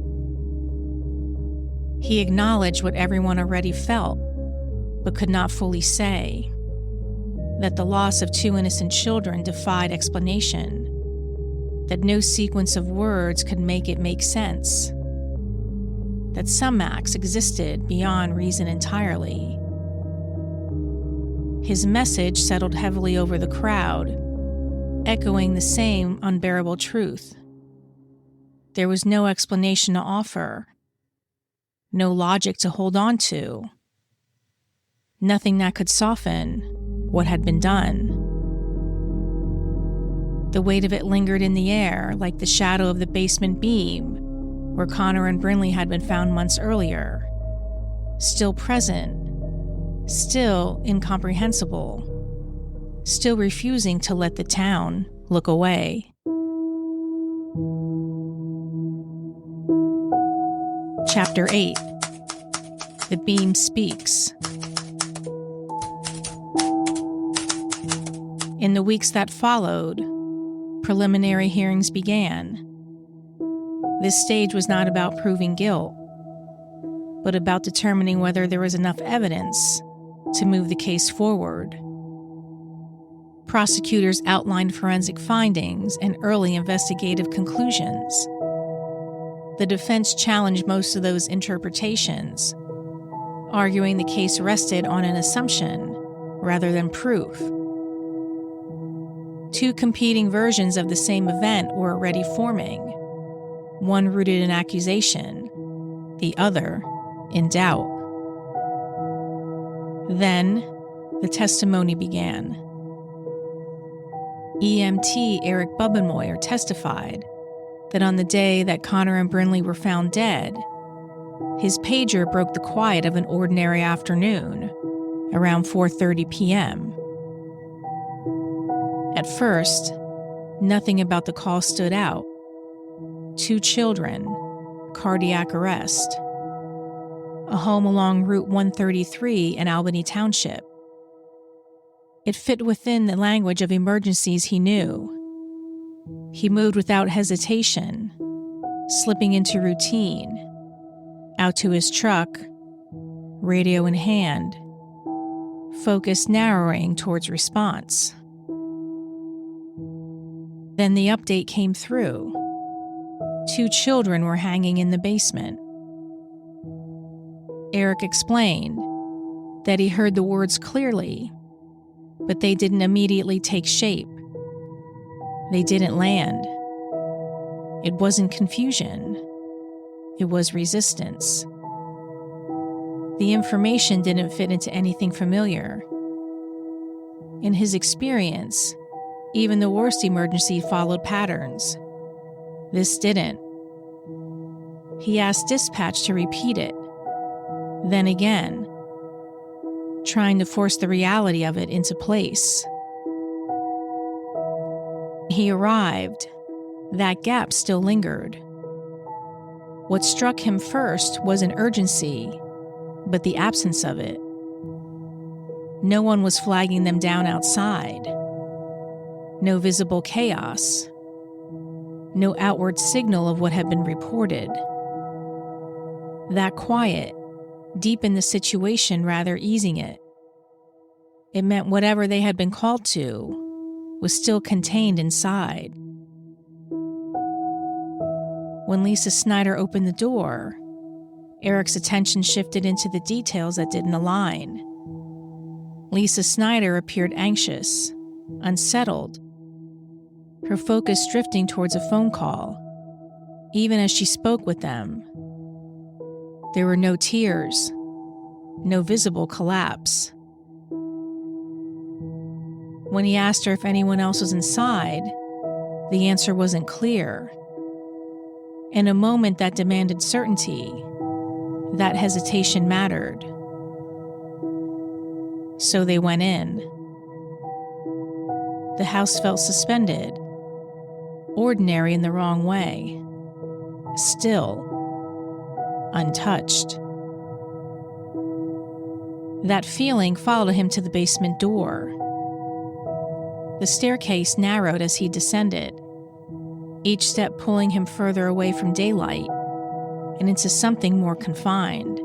He acknowledged what everyone already felt, but could not fully say, that the loss of 2 innocent children defied explanation, that no sequence of words could make it make sense, that some acts existed beyond reason entirely. His message settled heavily over the crowd, echoing the same unbearable truth. There was no explanation to offer, no logic to hold on to, nothing that could soften what had been done. The weight of it lingered in the air like the shadow of the basement beam where Connor and Brinley had been found months earlier, still present, still incomprehensible, still refusing to let the town look away. Chapter 8. The Beam Speaks. In the weeks that followed, preliminary hearings began. This stage was not about proving guilt, but about determining whether there was enough evidence to move the case forward. Prosecutors outlined forensic findings and early investigative conclusions. The defense challenged most of those interpretations, arguing the case rested on an assumption rather than proof. 2 competing versions of the same event were already forming, one rooted in accusation, the other in doubt. Then, the testimony began. EMT Eric Bubbenmoyer testified that on the day that Connor and Brinley were found dead, his pager broke the quiet of an ordinary afternoon, around 4:30 p.m. At first, nothing about the call stood out. 2 children, cardiac arrest. A home along Route 133 in Albany Township. It fit within the language of emergencies he knew. He moved without hesitation, slipping into routine, out to his truck, radio in hand, focus narrowing towards response. Then the update came through. 2 children were hanging in the basement. Eric explained that he heard the words clearly, but they didn't immediately take shape. They didn't land. It wasn't confusion. It was resistance. The information didn't fit into anything familiar. In his experience, even the worst emergency followed patterns. This didn't. He asked dispatch to repeat it. Then again, trying to force the reality of it into place. He arrived. That gap still lingered. What struck him first wasn't urgency, but the absence of it. No one was flagging them down outside. No visible chaos. No outward signal of what had been reported. That quiet, deepened the situation rather easing it. It meant whatever they had been called to was still contained inside. When Lisa Snyder opened the door, Eric's attention shifted into the details that didn't align. Lisa Snyder appeared anxious, unsettled, her focus drifting towards a phone call, even as she spoke with them. There were no tears, no visible collapse. When he asked her if anyone else was inside, the answer wasn't clear. In a moment that demanded certainty, that hesitation mattered. So they went in. The house felt suspended, ordinary in the wrong way, still, untouched. That feeling followed him to the basement door. The staircase narrowed as he descended, each step pulling him further away from daylight and into something more confined.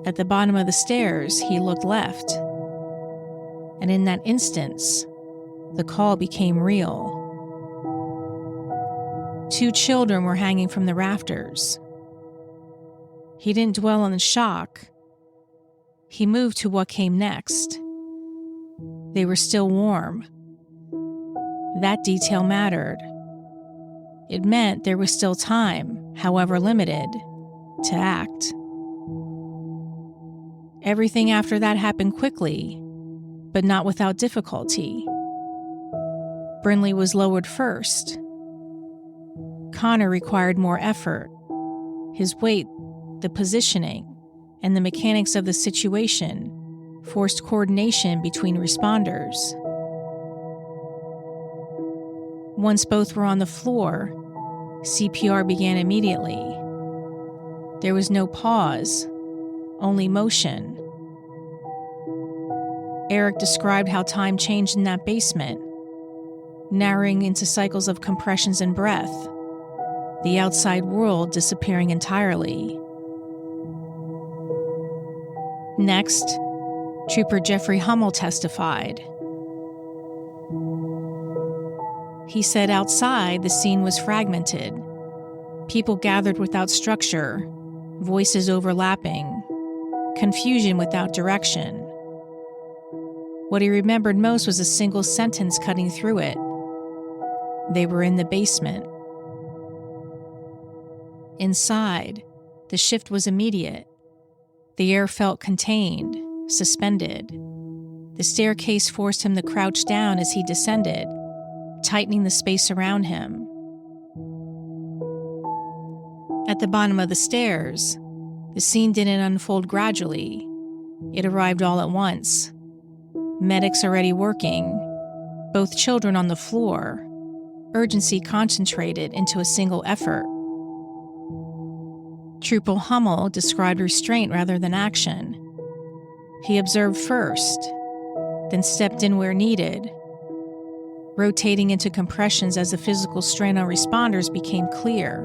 At the bottom of the stairs, he looked left, and in that instance, the call became real. 2 children were hanging from the rafters. He didn't dwell on the shock. He moved to what came next. They were still warm. That detail mattered. It meant there was still time, however limited, to act. Everything after that happened quickly, but not without difficulty. Brinley was lowered first. Connor required more effort. His weight, the positioning, and the mechanics of the situation forced coordination between responders. Once both were on the floor, CPR began immediately. There was no pause, only motion. Eric described how time changed in that basement, narrowing into cycles of compressions and breath, the outside world disappearing entirely. Next, Trooper Jeffrey Hummel testified. He said outside the scene was fragmented. People gathered without structure, voices overlapping, confusion without direction. What he remembered most was a single sentence cutting through it. They were in the basement. Inside, the shift was immediate. The air felt contained, suspended. The staircase forced him to crouch down as he descended, tightening the space around him. At the bottom of the stairs, the scene didn't unfold gradually. It arrived all at once. Medics already working, both children on the floor, urgency concentrated into a single effort. Trooper Hummel described restraint rather than action. He observed first, then stepped in where needed, rotating into compressions as the physical strain on responders became clear.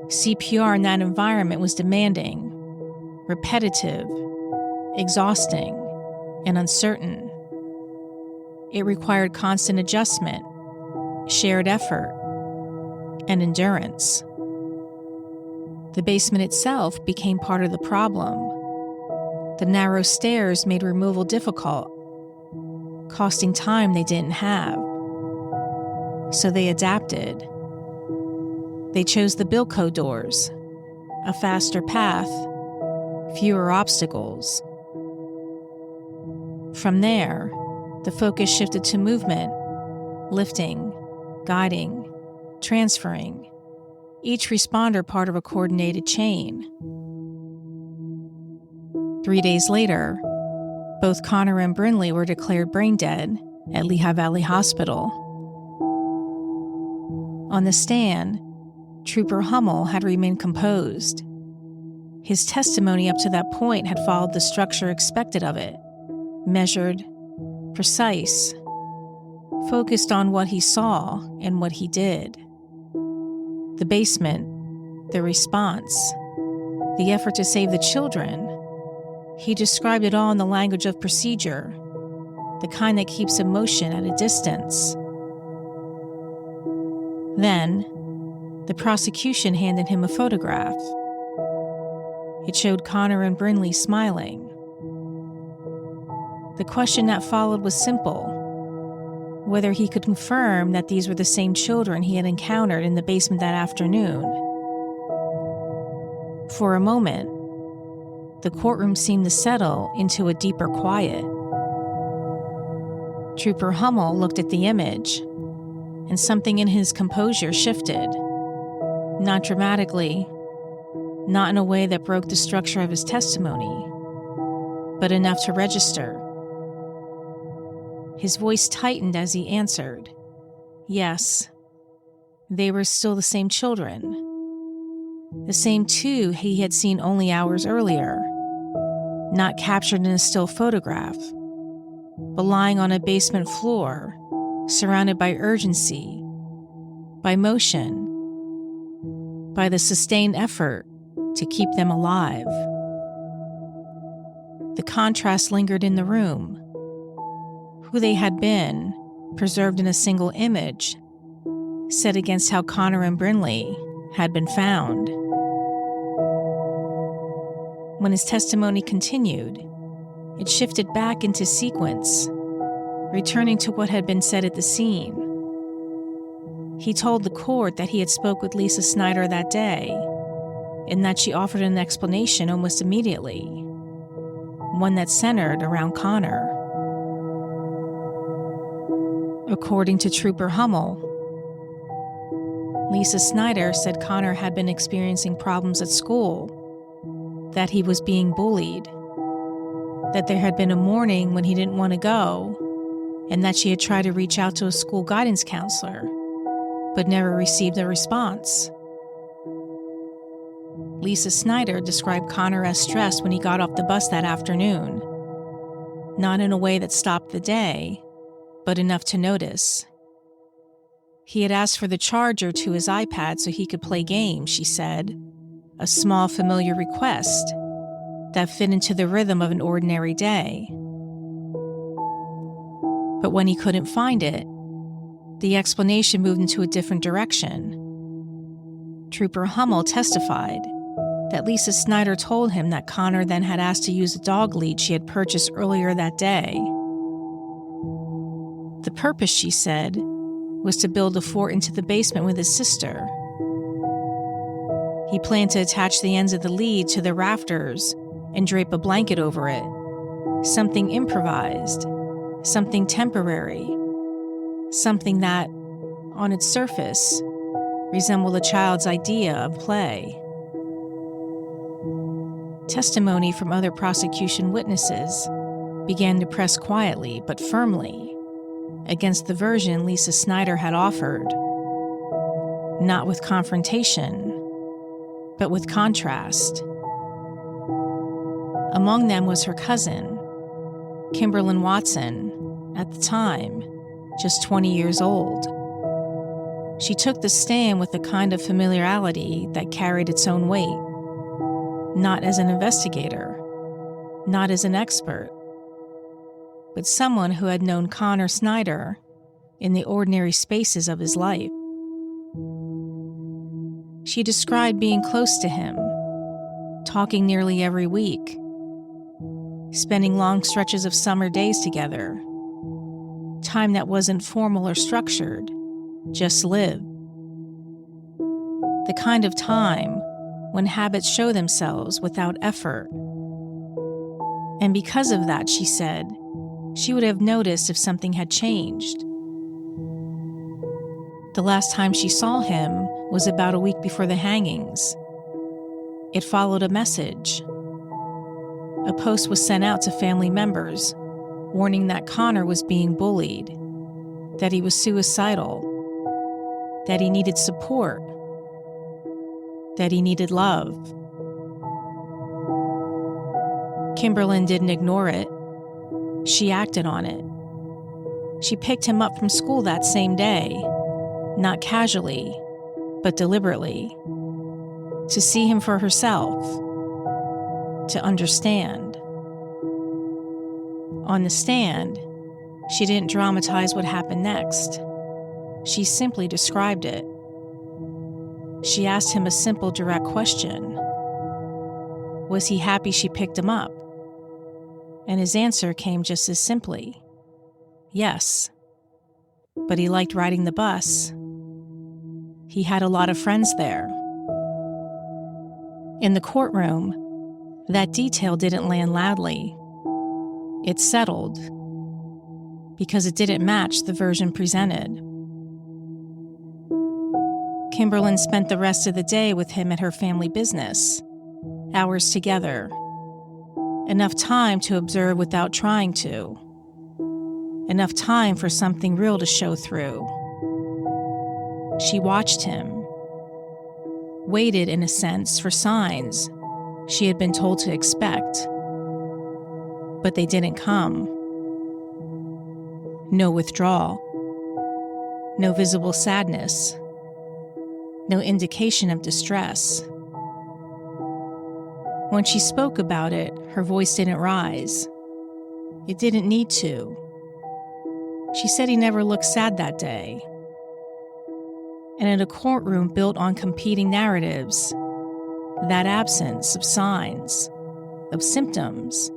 CPR in that environment was demanding, repetitive, exhausting, and uncertain. It required constant adjustment, shared effort, and endurance. The basement itself became part of the problem. The narrow stairs made removal difficult, costing time they didn't have. So they adapted. They chose the Bilco doors, a faster path, fewer obstacles. From there, the focus shifted to movement, lifting, guiding, transferring, each responder part of a coordinated chain. 3 days later, both Connor and Brinley were declared brain dead at Lehigh Valley Hospital. On the stand, Trooper Hummel had remained composed. His testimony up to that point had followed the structure expected of it, measured, precise, focused on what he saw and what he did. The basement, the response, the effort to save the children. He described it all in the language of procedure, the kind that keeps emotion at a distance. Then, the prosecution handed him a photograph. It showed Connor and Brinley smiling. The question that followed was simple: whether he could confirm that these were the same children he had encountered in the basement that afternoon. For a moment, the courtroom seemed to settle into a deeper quiet. Trooper Hummel looked at the image, and something in his composure shifted. Not dramatically, not in a way that broke the structure of his testimony, but enough to register. His voice tightened as he answered, yes, they were still the same children. The same two he had seen only hours earlier, not captured in a still photograph, but lying on a basement floor, surrounded by urgency, by motion, by the sustained effort to keep them alive. The contrast lingered in the room. Who they had been, preserved in a single image, set against how Connor and Brinley had been found. When his testimony continued, it shifted back into sequence, returning to what had been said at the scene. He told the court that he had spoke with Lisa Snyder that day, and that she offered an explanation almost immediately, one that centered around Connor. According to Trooper Hummel, Lisa Snyder said Connor had been experiencing problems at school, that he was being bullied, that there had been a morning when he didn't want to go, and that she had tried to reach out to a school guidance counselor, but never received a response. Lisa Snyder described Connor as stressed when he got off the bus that afternoon, not in a way that stopped the day, but enough to notice. He had asked for the charger to his iPad so he could play games, she said, a small familiar request that fit into the rhythm of an ordinary day. But when he couldn't find it, the explanation moved into a different direction. Trooper Hummel testified that Lisa Snyder told him that Connor then had asked to use a dog lead she had purchased earlier that day. The purpose, she said, was to build a fort into the basement with his sister. He planned to attach the ends of the lead to the rafters and drape a blanket over it, something improvised, something temporary, something that, on its surface, resembled a child's idea of play. Testimony from other prosecution witnesses began to press quietly but firmly against the version Lisa Snyder had offered, not with confrontation, but with contrast. Among them was her cousin, Kimberlyn Watson, at the time, just 20 years old. She took the stand with a kind of familiarity that carried its own weight, not as an investigator, not as an expert, but someone who had known Connor Snyder in the ordinary spaces of his life. She described being close to him, talking nearly every week, spending long stretches of summer days together, time that wasn't formal or structured, just lived. The kind of time when habits show themselves without effort. And because of that, she said, she would have noticed if something had changed. The last time she saw him was about a week before the hangings. It followed a message. A post was sent out to family members, warning that Connor was being bullied, that he was suicidal, that he needed support, that he needed love. Kimberlyn didn't ignore it. She acted on it. She picked him up from school that same day, not casually, but deliberately, to see him for herself, to understand. On the stand, she didn't dramatize what happened next. She simply described it. She asked him a simple, direct question. Was he happy she picked him up? And his answer came just as simply, yes. But he liked riding the bus. He had a lot of friends there. In the courtroom, that detail didn't land loudly. It settled, because it didn't match the version presented. Kimberlyn spent the rest of the day with him at her family business, hours together. Enough time to observe without trying to. Enough time for something real to show through. She watched him, waited in a sense for signs she had been told to expect, but they didn't come. No withdrawal, no visible sadness, no indication of distress. When she spoke about it, her voice didn't rise. It didn't need to. She said he never looked sad that day. And in a courtroom built on competing narratives, that absence of signs, of symptoms,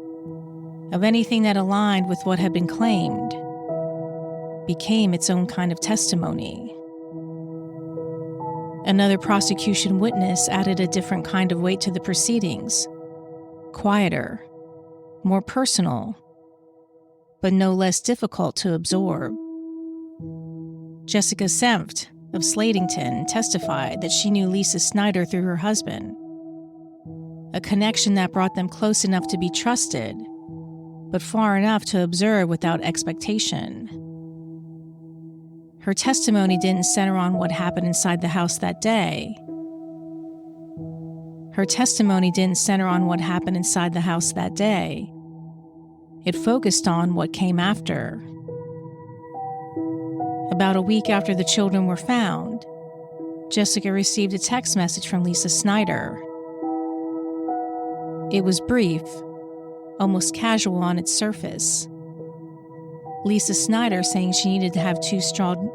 of anything that aligned with what had been claimed, became its own kind of testimony. Another prosecution witness added a different kind of weight to the proceedings, quieter, more personal, but no less difficult to absorb. Jessica Senft of Slatington testified that she knew Lisa Snyder through her husband, a connection that brought them close enough to be trusted, but far enough to observe without expectation. Her testimony didn't center on what happened inside the house that day. Her testimony didn't center on what happened inside the house that day. It focused on what came after. About a week after the children were found, Jessica received a text message from Lisa Snyder. It was brief, almost casual on its surface. Lisa Snyder saying she needed to have two strong...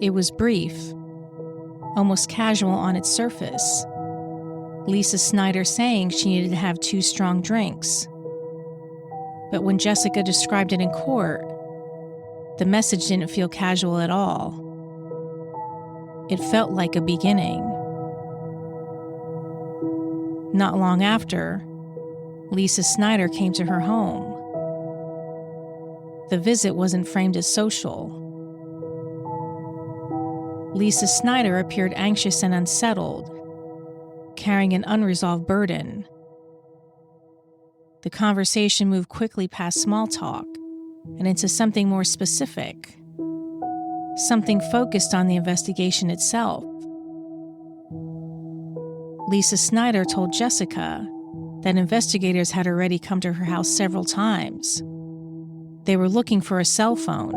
It was brief, almost casual on its surface. Lisa Snyder saying she needed to have 2 strong drinks. But when Jessica described it in court, the message didn't feel casual at all. It felt like a beginning. Not long after, Lisa Snyder came to her home. The visit wasn't framed as social. Lisa Snyder appeared anxious and unsettled, carrying an unresolved burden. The conversation moved quickly past small talk and into something more specific, something focused on the investigation itself. Lisa Snyder told Jessica that investigators had already come to her house several times. They were looking for a cell phone.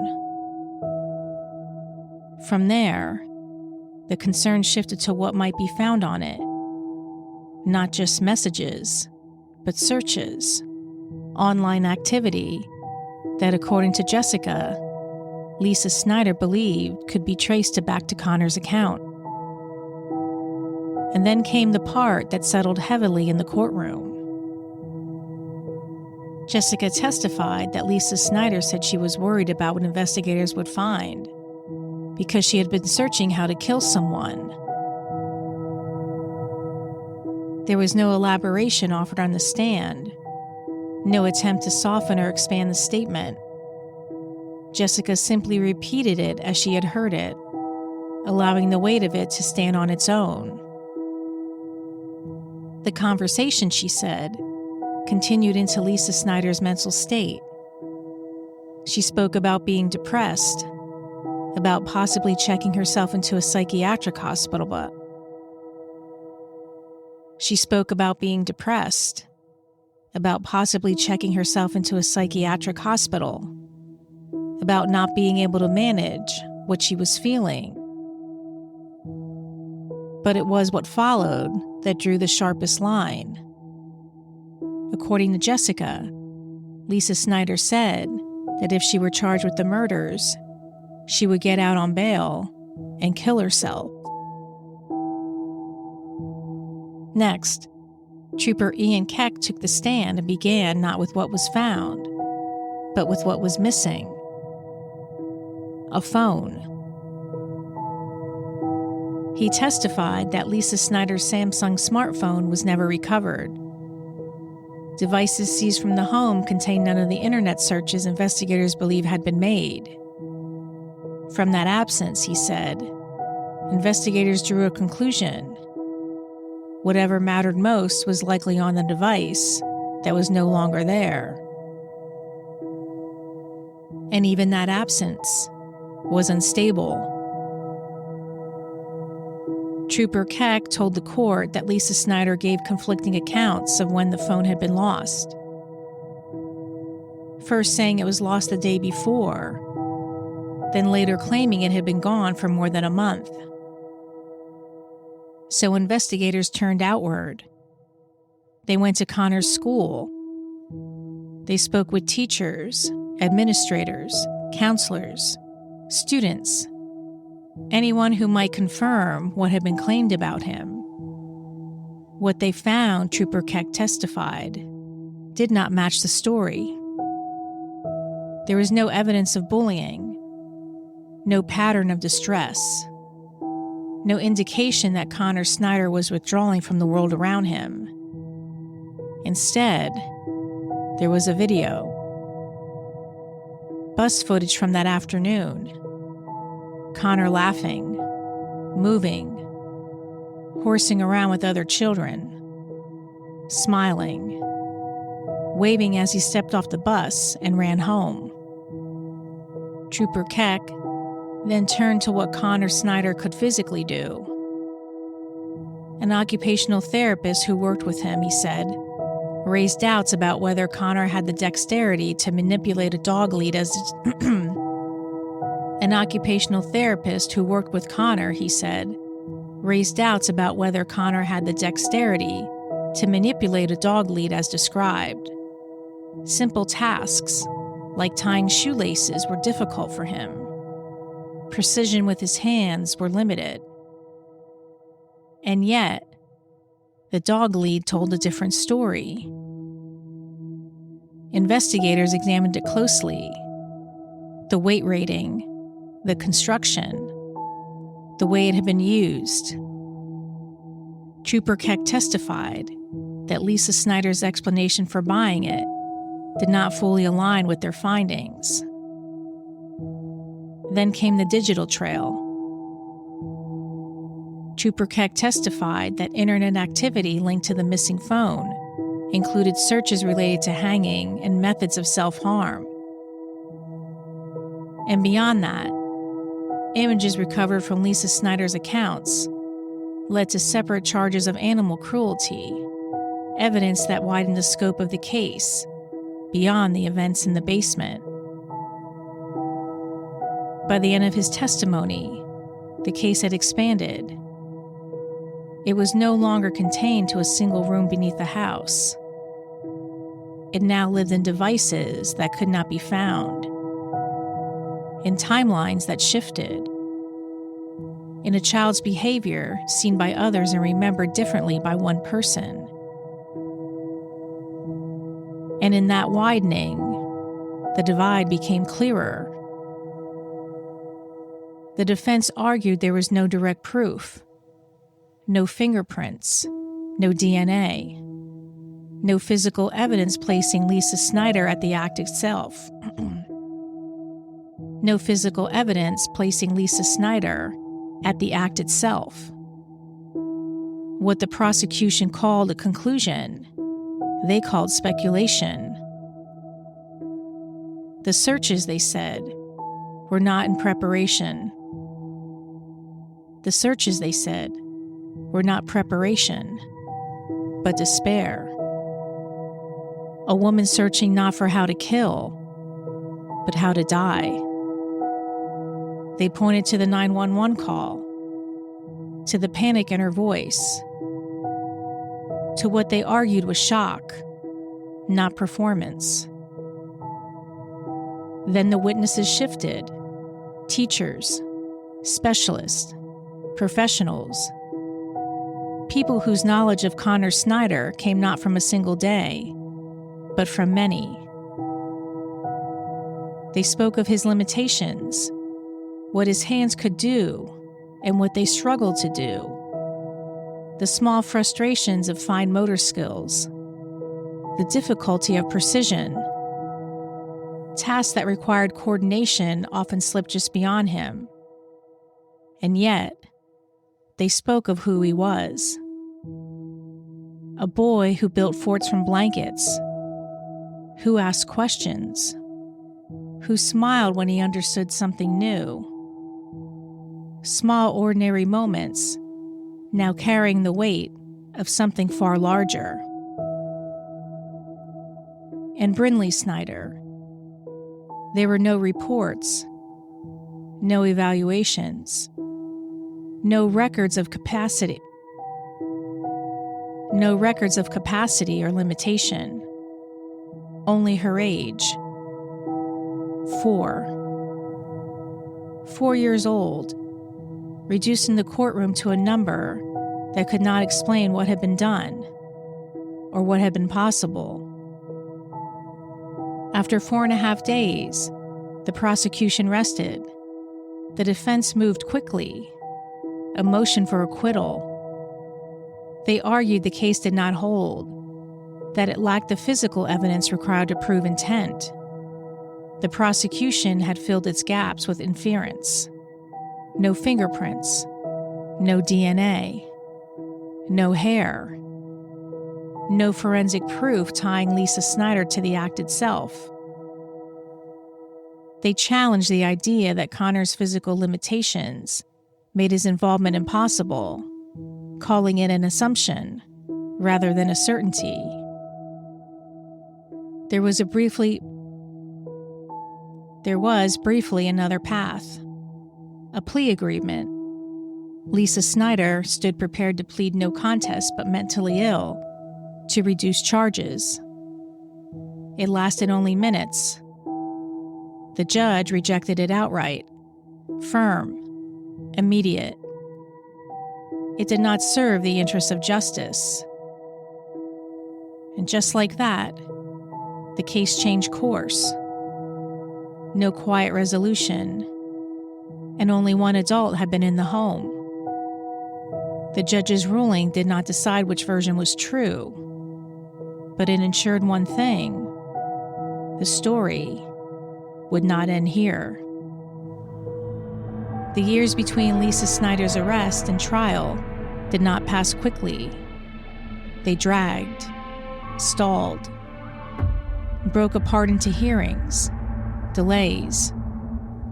From there, the concern shifted to what might be found on it. Not just messages, but searches. online activity that, according to Jessica, Lisa Snyder believed could be traced back to Connor's account. And then came the part that settled heavily in the courtroom. Jessica testified that Lisa Snyder said she was worried about what investigators would find because she had been searching how to kill someone. There was no elaboration offered on the stand, no attempt to soften or expand the statement. Jessica simply repeated it as she had heard it, allowing the weight of it to stand on its own. The conversation, she said, continued into Lisa Snyder's mental state. She spoke about being depressed, about possibly checking herself into a psychiatric hospital. She spoke about being depressed, about possibly checking herself into a psychiatric hospital, about not being able to manage what she was feeling. But it was what followed that drew the sharpest line. According to Jessica, Lisa Snyder said that if she were charged with the murders, she would get out on bail and kill herself. Next, Trooper Ian Keck took the stand and began not with what was found, but with what was missing: a phone. He testified that Lisa Snyder's Samsung smartphone was never recovered. Devices seized from the home contained none of the internet searches investigators believe had been made. From that absence, he said, investigators drew a conclusion. Whatever mattered most was likely on the device that was no longer there. And even that absence was unstable. Trooper Keck told the court that Lisa Snyder gave conflicting accounts of when the phone had been lost. First saying it was lost the day before, then later claiming it had been gone for more than a month. So investigators turned outward. They went to Connor's school. They spoke with teachers, administrators, counselors, students, anyone who might confirm what had been claimed about him. What they found, Trooper Keck testified, did not match the story. There was no evidence of bullying, no pattern of distress, no indication that Connor Snyder was withdrawing from the world around him. Instead, there was a video. Bus footage from that afternoon. Connor laughing, moving, horsing around with other children, smiling, waving as he stepped off the bus and ran home. Trooper Keck then turned to what Connor Snyder could physically do. An occupational therapist who worked with him, he said, raised doubts about whether Connor had the dexterity to manipulate a dog lead as An occupational therapist who worked with Connor, he said, raised doubts about whether Connor had the dexterity to manipulate a dog lead as described. Simple tasks, like tying shoelaces, were difficult for him. Precision with his hands were limited. And yet, the dog lead told a different story. Investigators examined it closely. The weight rating, the construction, the way it had been used. Trooper Keck testified that Lisa Snyder's explanation for buying it did not fully align with their findings. Then came the digital trail. Trooper Keck testified that internet activity linked to the missing phone included searches related to hanging and methods of self-harm. And beyond that, images recovered from Lisa Snyder's accounts led to separate charges of animal cruelty, evidence that widened the scope of the case beyond the events in the basement. By the end of his testimony, the case had expanded. It was no longer contained to a single room beneath the house. It now lived in devices that could not be found, in timelines that shifted, in a child's behavior seen by others and remembered differently by one person. And in that widening, the divide became clearer. The defense argued there was no direct proof, no fingerprints, no DNA, no physical evidence placing Lisa Snyder at the act itself. No physical evidence placing Lisa Snyder at the act itself. What the prosecution called a conclusion, they called speculation. The searches, they said, were not in preparation. The searches, they said, were not preparation, but despair. A woman searching not for how to kill, but how to die. They pointed to the 911 call, to the panic in her voice, to what they argued was shock, not performance. Then the witnesses shifted. Teachers, specialists, professionals, people whose knowledge of Connor Snyder came not from a single day, but from many. They spoke of his limitations, what his hands could do, and what they struggled to do, the small frustrations of fine motor skills, the difficulty of precision. Tasks that required coordination often slipped just beyond him. And yet, they spoke of who he was. A boy who built forts from blankets, who asked questions, who smiled when he understood something new. Small, ordinary moments, now carrying the weight of something far larger. And Brinley Snyder. There were no reports, no evaluations, no records of capacity or limitation, only her age. 4 years old, reducing the courtroom to a number that could not explain what had been done or what had been possible. After 4.5 days, the prosecution rested. The defense moved quickly, a motion for acquittal. They argued the case did not hold, that it lacked the physical evidence required to prove intent. The prosecution had filled its gaps with inference. No fingerprints, no DNA, no hair, no forensic proof tying Lisa Snyder to the act itself. They challenged the idea that Connor's physical limitations made his involvement impossible, calling it an assumption rather than a certainty. There was briefly another path, a plea agreement. Lisa Snyder stood prepared to plead no contest but mentally ill, to reduce charges. It lasted only minutes. The judge rejected it outright, firm, immediate. It did not serve the interests of justice. And just like that, the case changed course. No quiet resolution, and only one adult had been in the home. The judge's ruling did not decide which version was true, but it ensured one thing: the story would not end here. The years between Lisa Snyder's arrest and trial did not pass quickly. They dragged, stalled, broke apart into hearings, delays,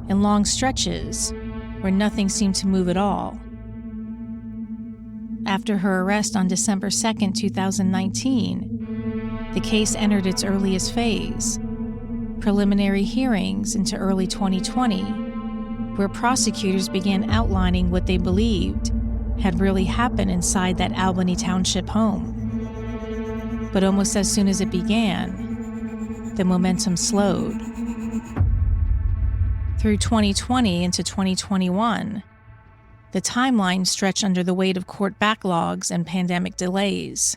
and long stretches where nothing seemed to move at all. After her arrest on December 2, 2019, the case entered its earliest phase, preliminary hearings into early 2020, where prosecutors began outlining what they believed had really happened inside that Albany Township home. But almost as soon as it began, the momentum slowed. Through 2020 into 2021, the timeline stretched under the weight of court backlogs and pandemic delays.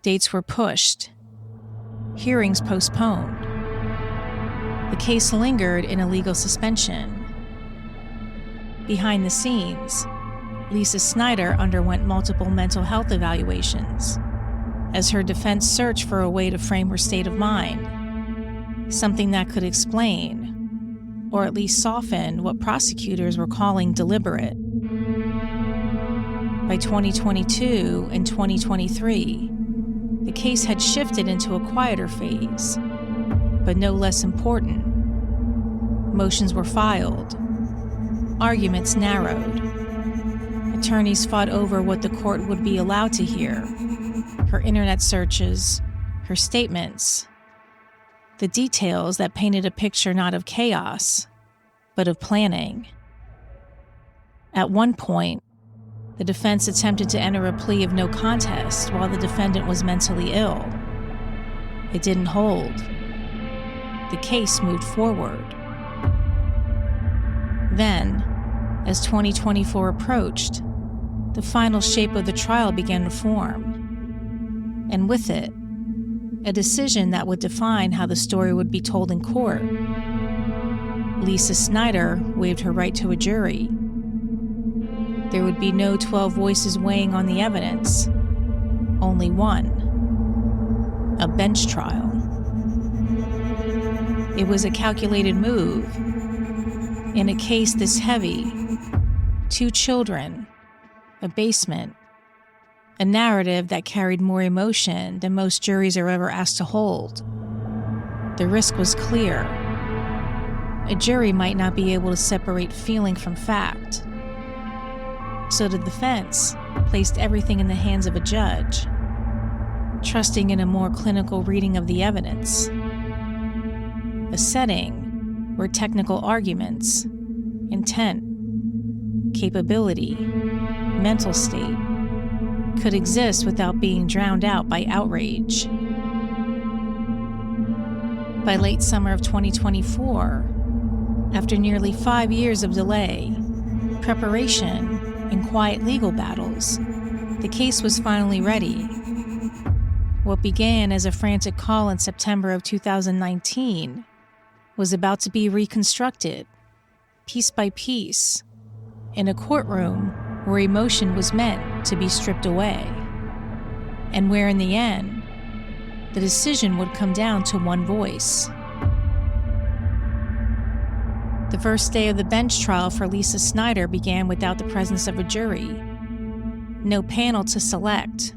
Dates were pushed, hearings postponed. The case lingered in a legal suspension. Behind the scenes, Lisa Snyder underwent multiple mental health evaluations as her defense searched for a way to frame her state of mind, something that could explain, or at least soften, what prosecutors were calling deliberate. By 2022 and 2023, the case had shifted into a quieter phase, but no less important. Motions were filed, arguments narrowed. Attorneys fought over what the court would be allowed to hear, her internet searches, her statements, the details that painted a picture not of chaos, but of planning. At one point, the defense attempted to enter a plea of no contest while the defendant was mentally ill. It didn't hold. The case moved forward. Then, as 2024 approached, the final shape of the trial began to form. And with it, a decision that would define how the story would be told in court. Lisa Snyder waived her right to a jury. There would be no 12 voices weighing on the evidence, only one: a bench trial. It was a calculated move. In a case this heavy, 2 children, a basement, a narrative that carried more emotion than most juries are ever asked to hold. The risk was clear. A jury might not be able to separate feeling from fact. So the defense placed everything in the hands of a judge, trusting in a more clinical reading of the evidence. A setting where technical arguments, intent, capability, mental state could exist without being drowned out by outrage. By late summer of 2024, after nearly 5 years of delay, preparation, and quiet legal battles, the case was finally ready. What began as a frantic call in September of 2019 was about to be reconstructed, piece by piece, in a courtroom where emotion was meant to be stripped away, and where in the end, the decision would come down to one voice. The first day of the bench trial for Lisa Snyder began without the presence of a jury. No panel to select.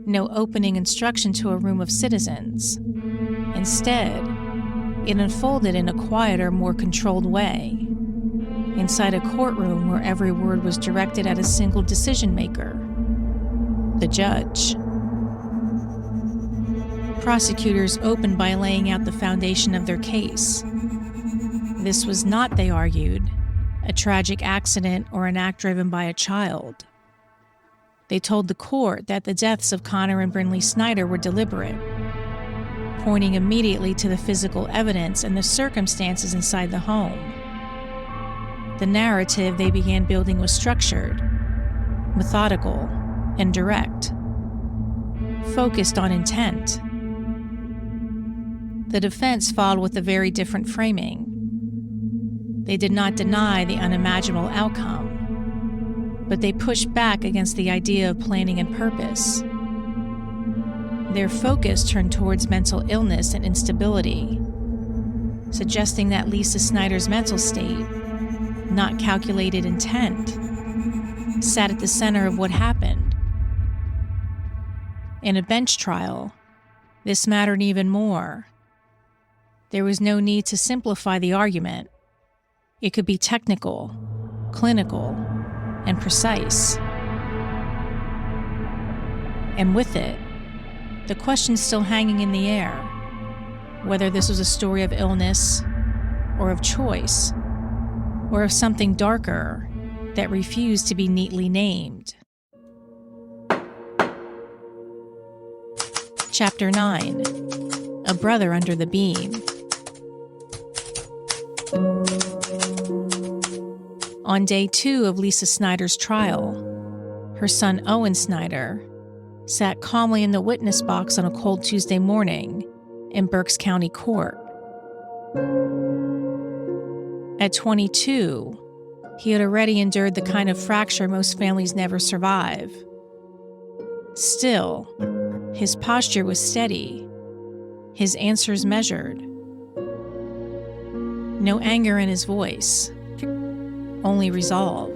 No opening instruction to a room of citizens. Instead, it unfolded in a quieter, more controlled way, inside a courtroom where every word was directed at a single decision maker: the judge. Prosecutors opened by laying out the foundation of their case. This was not, they argued, a tragic accident or an act driven by a child. They told the court that the deaths of Snyder and Brinley Snyder were deliberate, pointing immediately to the physical evidence and the circumstances inside the home. The narrative they began building was structured, methodical, and direct, focused on intent. The defense followed with a very different framing. They did not deny the unimaginable outcome, but they pushed back against the idea of planning and purpose. Their focus turned towards mental illness and instability, suggesting that Lisa Snyder's mental state, not calculated intent, sat at the center of what happened. In a bench trial, this mattered even more. There was no need to simplify the argument. It could be technical, clinical, and precise. And with it, the question still hanging in the air, whether this was a story of illness, or of choice, or of something darker that refused to be neatly named. Chapter 9: a brother under the beam. On day 2 of Lisa Snyder's trial, her son Owen Snyder sat calmly in the witness box on a cold Tuesday morning in Berks County Court. At 22, he had already endured the kind of fracture most families never survive. Still, his posture was steady, his answers measured. No anger in his voice, only resolve.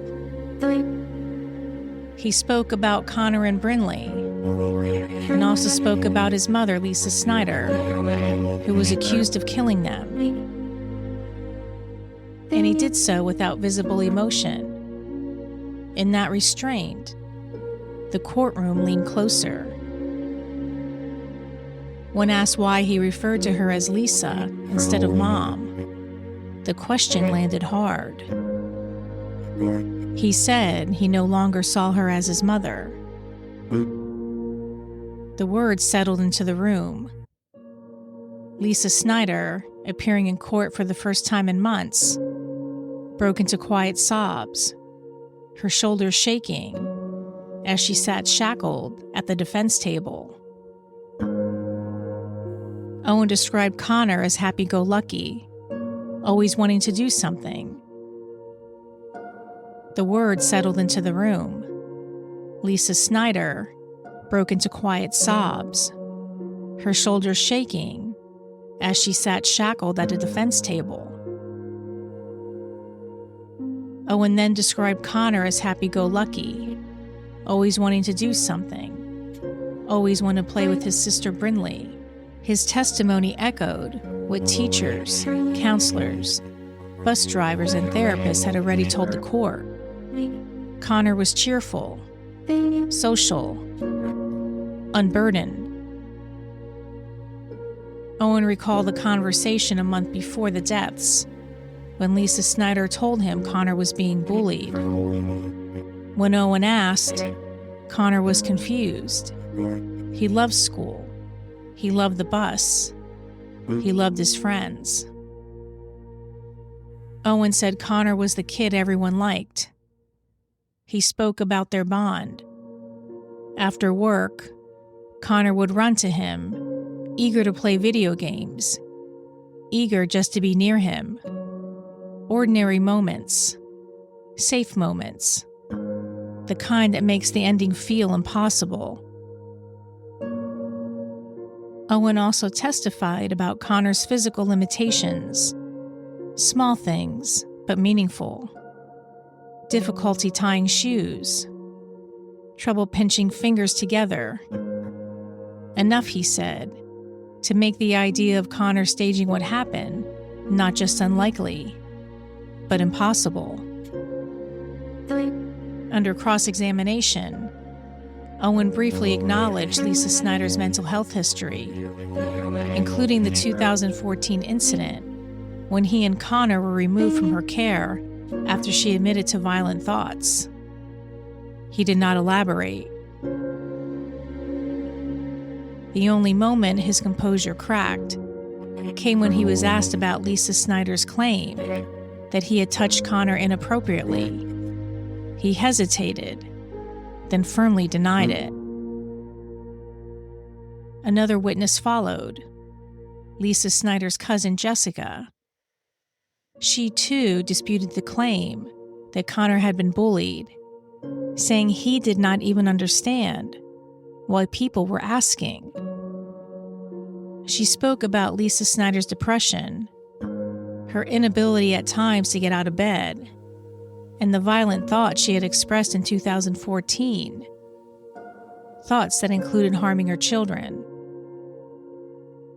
He spoke about Connor and Brinley, and also spoke about his mother, Lisa Snyder, who was accused of killing them. And he did so without visible emotion. In that restraint, the courtroom leaned closer. When asked why he referred to her as Lisa instead of Mom, the question landed hard. He said he no longer saw her as his mother. The words settled into the room. Lisa Snyder, appearing in court for the first time in months, broke into quiet sobs, her shoulders shaking as she sat shackled at the defense table. Owen described Connor as happy-go-lucky, always wanting to do something. The words settled into the room. Lisa Snyder broke into quiet sobs, her shoulders shaking as she sat shackled at a defense table. Owen then described Connor as happy-go-lucky, always wanting to do something, always wanted to play with his sister Brinley. His testimony echoed what teachers, counselors, bus drivers, and therapists had already told the court. Connor was cheerful, social, unburdened. Owen recalled the conversation a month before the deaths, when Lisa Snyder told him Connor was being bullied. When Owen asked, Connor was confused. He loved school. He loved the bus. He loved his friends. Owen said Connor was the kid everyone liked. He spoke about their bond. After work, Connor would run to him, eager to play video games, eager just to be near him. Ordinary moments, safe moments, the kind that makes the ending feel impossible. Owen also testified about Connor's physical limitations, small things, but meaningful. Difficulty tying shoes, trouble pinching fingers together. Enough, he said, to make the idea of Connor staging what happened not just unlikely, but impossible. Under cross-examination, Owen briefly acknowledged Lisa Snyder's mental health history, including the 2014 incident when he and Connor were removed from her care after she admitted to violent thoughts. He did not elaborate. The only moment his composure cracked came when he was asked about Lisa Snyder's claim that he had touched Connor inappropriately. He hesitated, then firmly denied it. Another witness followed, Lisa Snyder's cousin Jessica. She too disputed the claim that Connor had been bullied, saying he did not even understand why people were asking. She spoke about Lisa Snyder's depression, her inability at times to get out of bed, and the violent thoughts she had expressed in 2014, thoughts that included harming her children.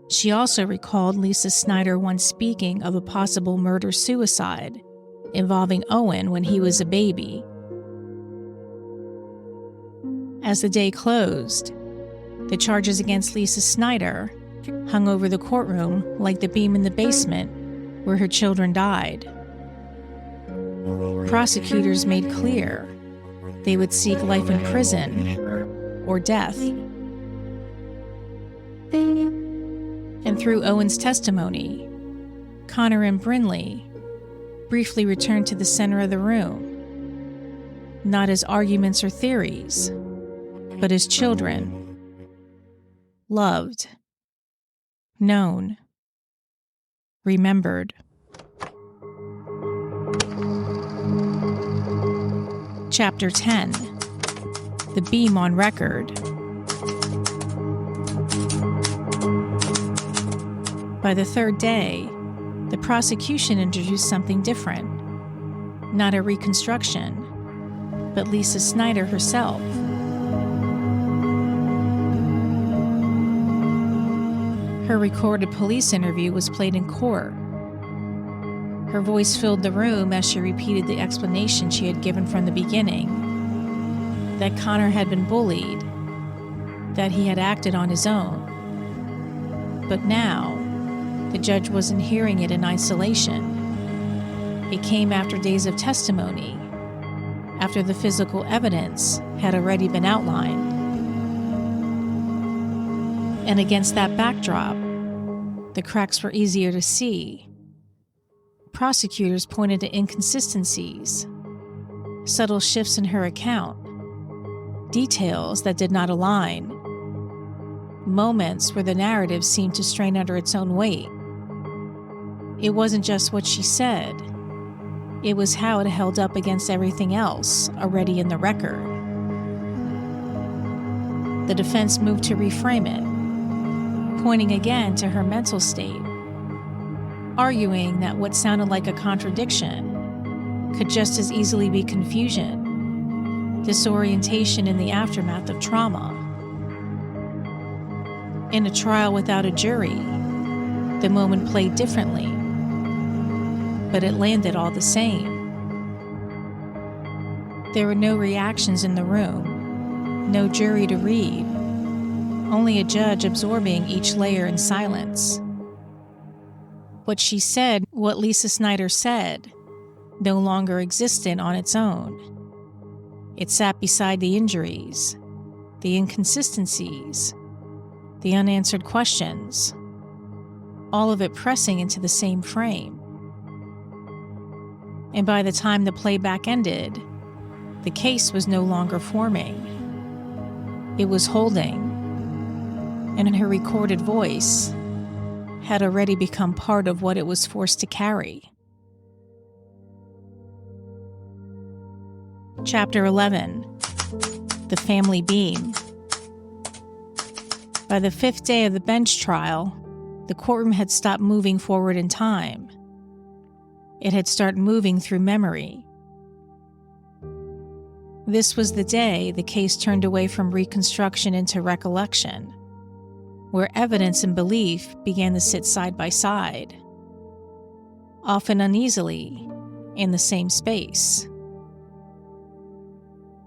She also recalled Lisa Snyder once speaking of a possible murder-suicide involving Owen when he was a baby. As the day closed, the charges against Lisa Snyder hung over the courtroom like the beam in the basement where her children died. Prosecutors made clear they would seek life in prison or death. And through Owen's testimony, Connor and Brinley briefly returned to the center of the room, not as arguments or theories, but as children, loved, known, remembered. Chapter 10. The Beam on Record. By the third day, the prosecution introduced something different. Not a reconstruction, but Lisa Snyder herself. Her recorded police interview was played in court. Her voice filled the room as she repeated the explanation she had given from the beginning, that Connor had been bullied, that he had acted on his own. But now, the judge wasn't hearing it in isolation. It came after days of testimony, after the physical evidence had already been outlined. And against that backdrop, the cracks were easier to see. Prosecutors pointed to inconsistencies, subtle shifts in her account, details that did not align, moments where the narrative seemed to strain under its own weight. It wasn't just what she said, it was how it held up against everything else already in the record. The defense moved to reframe it, pointing again to her mental state, arguing that what sounded like a contradiction could just as easily be confusion, disorientation in the aftermath of trauma. In a trial without a jury, the moment played differently, but it landed all the same. There were no reactions in the room, no jury to read, only a judge absorbing each layer in silence. What she said, what Lisa Snyder said, no longer existed on its own. It sat beside the injuries, the inconsistencies, the unanswered questions, all of it pressing into the same frame. And by the time the playback ended, the case was no longer forming. It was holding, and in her recorded voice, had already become part of what it was forced to carry. Chapter 11. The Family Beam. By the fifth day of the bench trial, the courtroom had stopped moving forward in time. It had started moving through memory. This was the day the case turned away from reconstruction into recollection, where evidence and belief began to sit side by side, often uneasily, in the same space.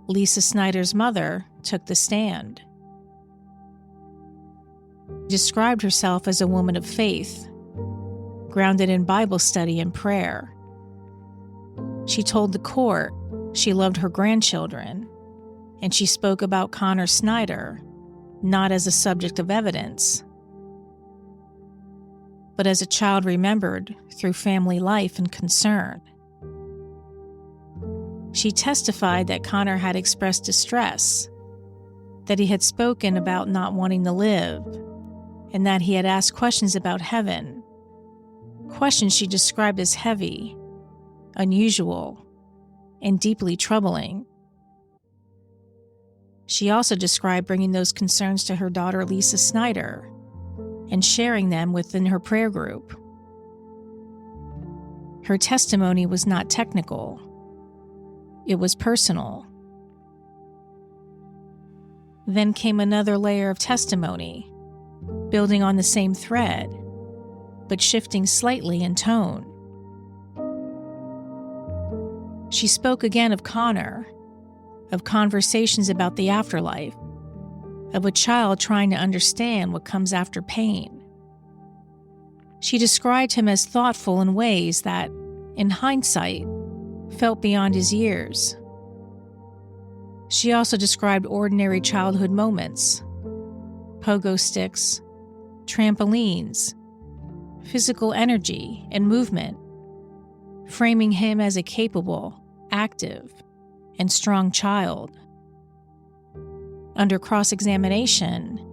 Lisa Snyder's mother took the stand. She described herself as a woman of faith, grounded in Bible study and prayer. She told the court she loved her grandchildren, and she spoke about Connor Snyder not as a subject of evidence, but as a child remembered through family life and concern. She testified that Connor had expressed distress, that he had spoken about not wanting to live, and that he had asked questions about heaven, questions she described as heavy, unusual, and deeply troubling. She also described bringing those concerns to her daughter Lisa Snyder and sharing them within her prayer group. Her testimony was not technical. It was personal. Then came another layer of testimony, building on the same thread, but shifting slightly in tone. She spoke again of Connor, of conversations about the afterlife, of a child trying to understand what comes after pain. She described him as thoughtful in ways that, in hindsight, felt beyond his years. She also described ordinary childhood moments, pogo sticks, trampolines, physical energy, and movement, framing him as a capable, active, and strong child. Under cross-examination,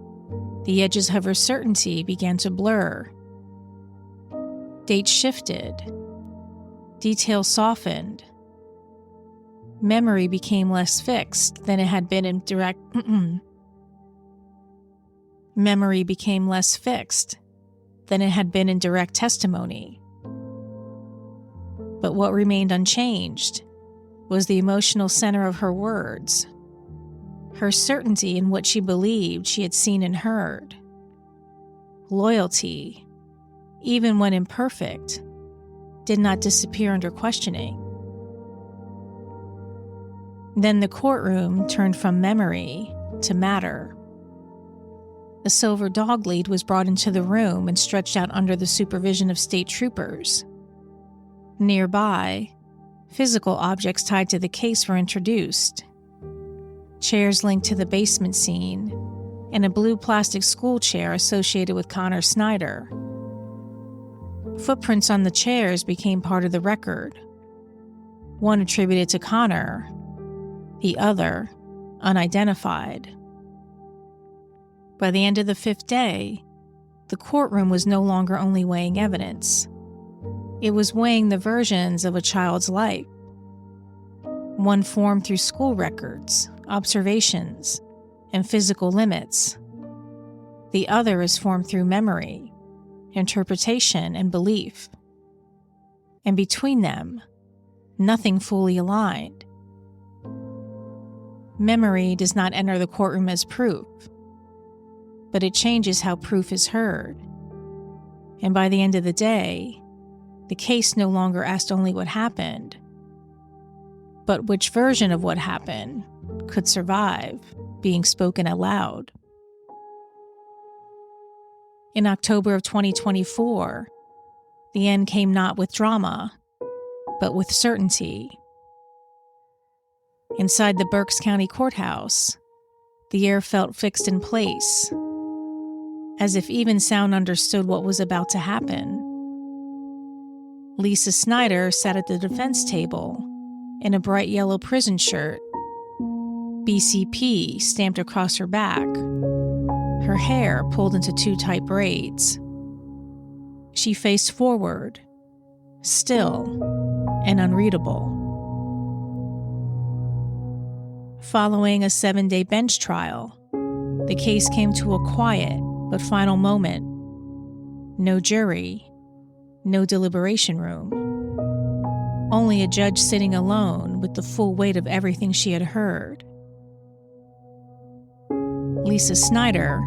the edges of her certainty began to blur. Dates shifted. Details softened. Memory became less fixed than it had been in direct testimony. But what remained unchanged was the emotional center of her words, her certainty in what she believed she had seen and heard. Loyalty, even when imperfect, did not disappear under questioning. Then the courtroom turned from memory to matter. A silver dog lead was brought into the room and stretched out under the supervision of state troopers. Nearby, physical objects tied to the case were introduced. Chairs linked to the basement scene, and a blue plastic school chair associated with Connor Snyder. Footprints on the chairs became part of the record. One attributed to Connor, the other unidentified. By the end of the 5th day, the courtroom was no longer only weighing evidence. It was weighing the versions of a child's life. One formed through school records, observations, and physical limits. The other is formed through memory, interpretation, and belief. And between them, nothing fully aligned. Memory does not enter the courtroom as proof, but it changes how proof is heard. And by the end of the day, the case no longer asked only what happened, but which version of what happened could survive being spoken aloud. In October of 2024, the end came not with drama, but with certainty. Inside the Berks County Courthouse, the air felt fixed in place, as if even sound understood what was about to happen. Lisa Snyder sat at the defense table in a bright yellow prison shirt, BCP stamped across her back, her hair pulled into 2 tight braids. She faced forward, still and unreadable. Following a 7-day bench trial, the case came to a quiet but final moment. No jury, no deliberation room. Only a judge sitting alone with the full weight of everything she had heard. Lisa Snyder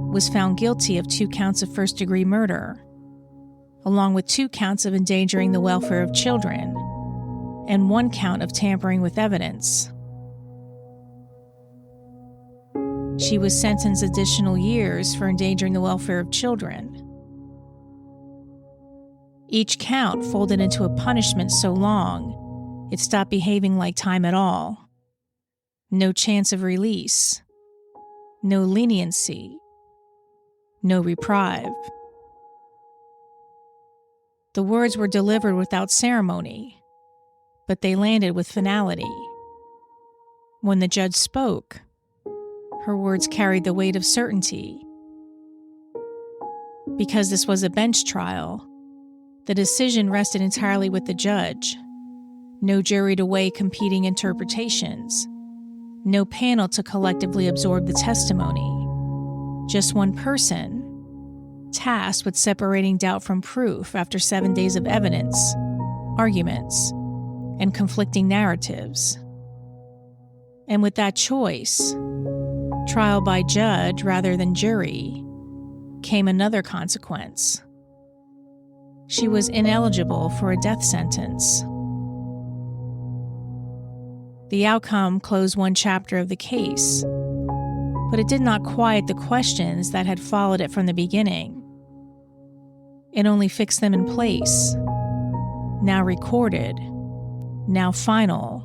was found guilty of 2 counts of first-degree murder, along with 2 counts of endangering the welfare of children, and 1 count of tampering with evidence. She was sentenced additional years for endangering the welfare of children. Each count folded into a punishment so long, it stopped behaving like time at all. No chance of release. No leniency. No reprieve. The words were delivered without ceremony, but they landed with finality. When the judge spoke, her words carried the weight of certainty. Because this was a bench trial, the decision rested entirely with the judge. No jury to weigh competing interpretations. No panel to collectively absorb the testimony. Just one person, tasked with separating doubt from proof after 7 days of evidence, arguments, and conflicting narratives. And with that choice, trial by judge rather than jury, came another consequence. She was ineligible for a death sentence. The outcome closed one chapter of the case, but it did not quiet the questions that had followed it from the beginning. It only fixed them in place, now recorded, now final,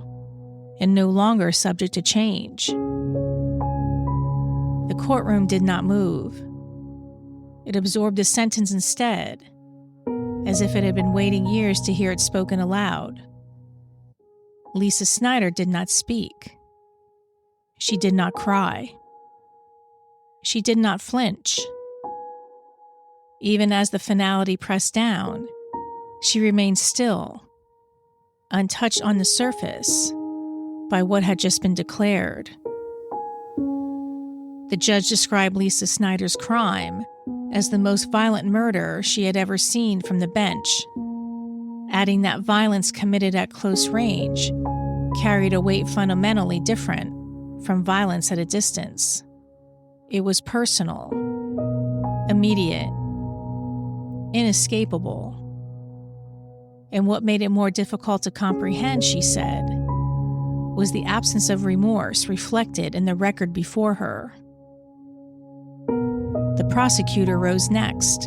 and no longer subject to change. The courtroom did not move. It absorbed the sentence instead, as if it had been waiting years to hear it spoken aloud. Lisa Snyder did not speak. She did not cry. She did not flinch. Even as the finality pressed down, she remained still, untouched on the surface by what had just been declared. The judge described Lisa Snyder's crime as the most violent murder she had ever seen from the bench, adding that violence committed at close range carried a weight fundamentally different from violence at a distance. It was personal, immediate, inescapable. And what made it more difficult to comprehend, she said, was the absence of remorse reflected in the record before her. The prosecutor rose next,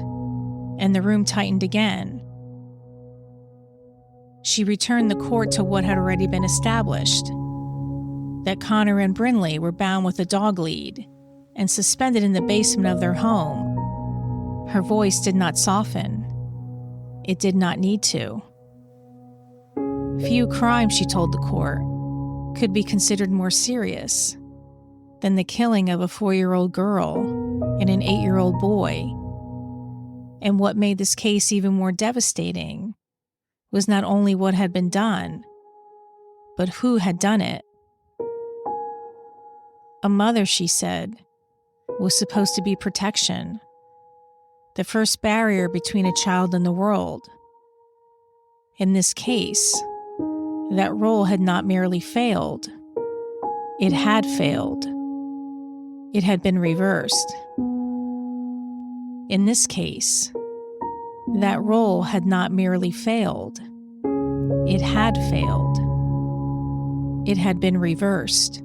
and the room tightened again. She returned the court to what had already been established, that Connor and Brinley were bound with a dog lead and suspended in the basement of their home. Her voice did not soften. It did not need to. Few crimes, she told the court, could be considered more serious than the killing of a 4-year-old girl and an 8-year-old boy. And what made this case even more devastating was not only what had been done, but who had done it. A mother, she said, was supposed to be protection, the first barrier between a child and the world. In this case, that role had not merely failed, it had failed. It had been reversed. In this case, that role had not merely failed, it had failed. It had been reversed.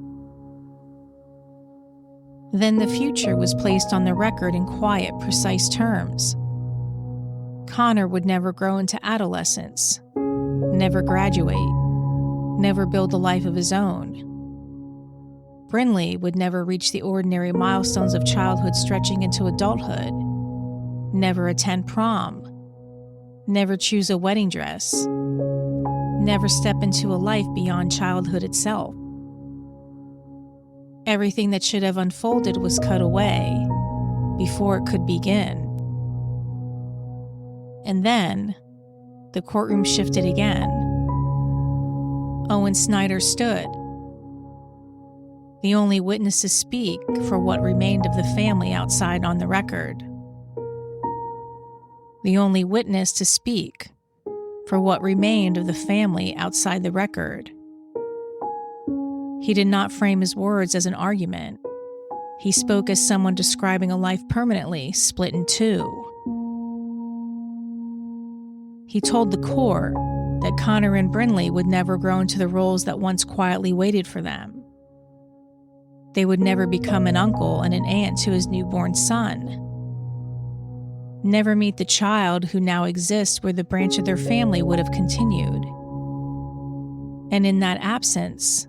Then the future was placed on the record in quiet, precise terms. Connor would never grow into adolescence, never graduate, never build a life of his own. Brinley would never reach the ordinary milestones of childhood stretching into adulthood, never attend prom, never choose a wedding dress, never step into a life beyond childhood itself. Everything that should have unfolded was cut away before it could begin. And then, the courtroom shifted again. Owen Snyder stood, the only witness to speak for what remained of the family outside on the record. The only witness to speak for what remained of the family outside the record. He did not frame his words as an argument. He spoke as someone describing a life permanently split in two. He told the court that Connor and Brinley would never grow into the roles that once quietly waited for them. They would never become an uncle and an aunt to his newborn son. Never meet the child who now exists where the branch of their family would have continued. And in that absence,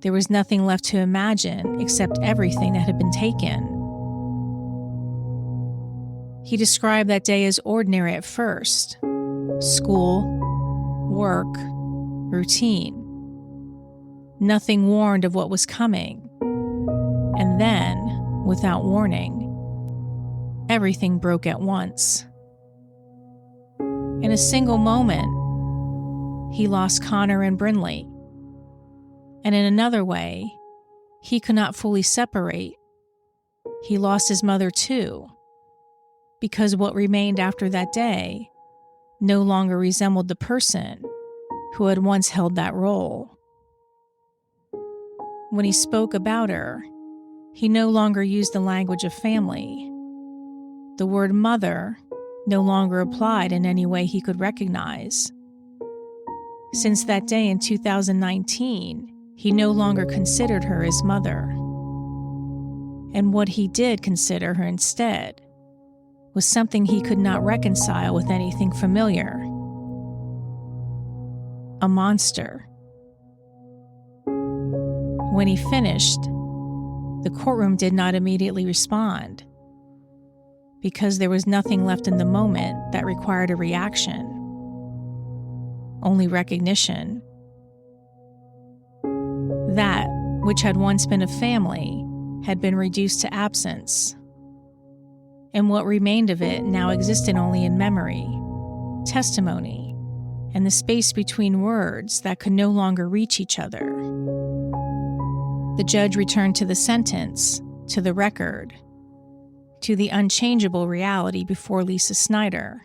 there was nothing left to imagine except everything that had been taken. He described that day as ordinary at first. School, work, routine. Nothing warned of what was coming. And then, without warning, everything broke at once. In a single moment, he lost Connor and Brinley. And in another way, he could not fully separate. He lost his mother too, because what remained after that day no longer resembled the person who had once held that role. When he spoke about her, he no longer used the language of family. The word mother no longer applied in any way he could recognize. Since that day in 2019, he no longer considered her his mother. And what he did consider her instead was something he could not reconcile with anything familiar. A monster. When he finished, the courtroom did not immediately respond, because there was nothing left in the moment that required a reaction, only recognition. That which had once been a family had been reduced to absence, and what remained of it now existed only in memory, testimony, and the space between words that could no longer reach each other. The judge returned to the sentence, to the record, to the unchangeable reality before Lisa Snyder.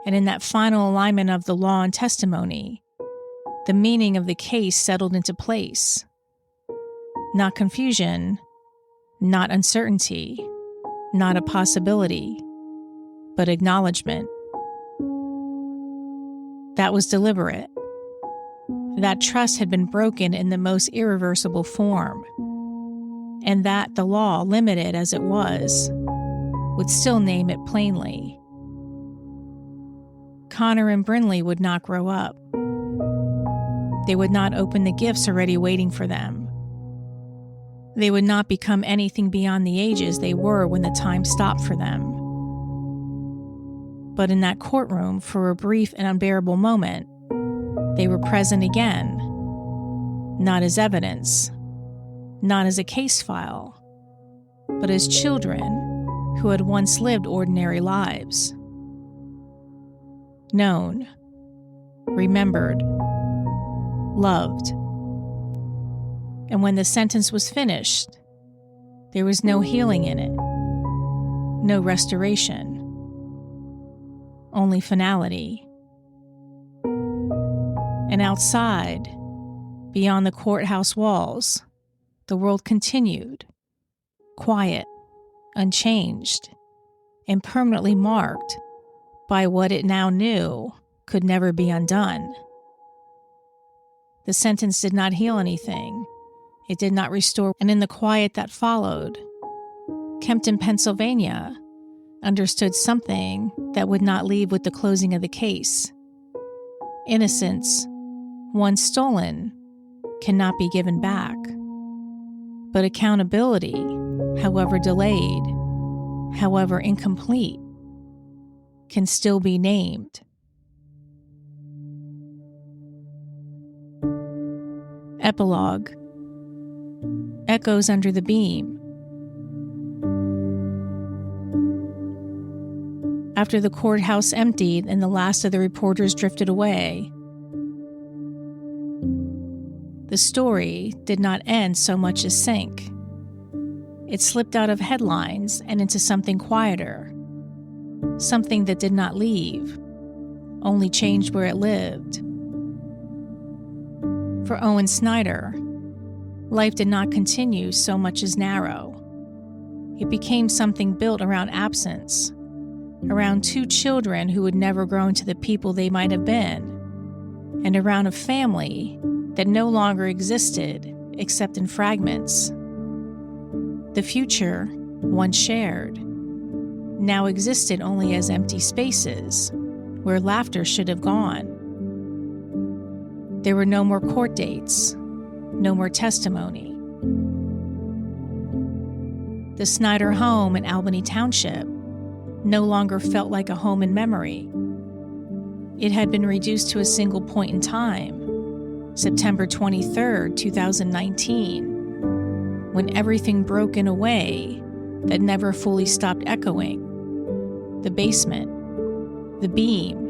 And in that final alignment of the law and testimony, the meaning of the case settled into place. Not confusion, not uncertainty, not a possibility, but acknowledgement. That was deliberate. That trust had been broken in the most irreversible form, and that the law, limited as it was, would still name it plainly. Connor and Brinley would not grow up. They would not open the gifts already waiting for them. They would not become anything beyond the ages they were when the time stopped for them. But in that courtroom, for a brief and unbearable moment, they were present again, not as evidence, not as a case file, but as children who had once lived ordinary lives. Known, remembered, loved. And when the sentence was finished, there was no healing in it, no restoration, only finality. And outside, beyond the courthouse walls, the world continued, quiet, unchanged, and permanently marked by what it now knew could never be undone. The sentence did not heal anything. It did not restore. And in the quiet that followed, Kempton, Pennsylvania, understood something that would not leave with the closing of the case. Innocence, once stolen, cannot be given back. But accountability, however delayed, however incomplete, can still be named. Epilogue. Echoes under the beam. After the courthouse emptied and the last of the reporters drifted away, the story did not end so much as sink. It slipped out of headlines and into something quieter, something that did not leave, only changed where it lived. For Owen Snyder, life did not continue so much as narrow. It became something built around absence, around two children who would never grow into the people they might have been, and around a family that no longer existed except in fragments. The future, once shared, now existed only as empty spaces where laughter should have gone. There were no more court dates, no more testimony. The Snyder home in Albany Township no longer felt like a home in memory. It had been reduced to a single point in time, September 23, 2019, when everything broke in a way that never fully stopped echoing. The basement, the beam,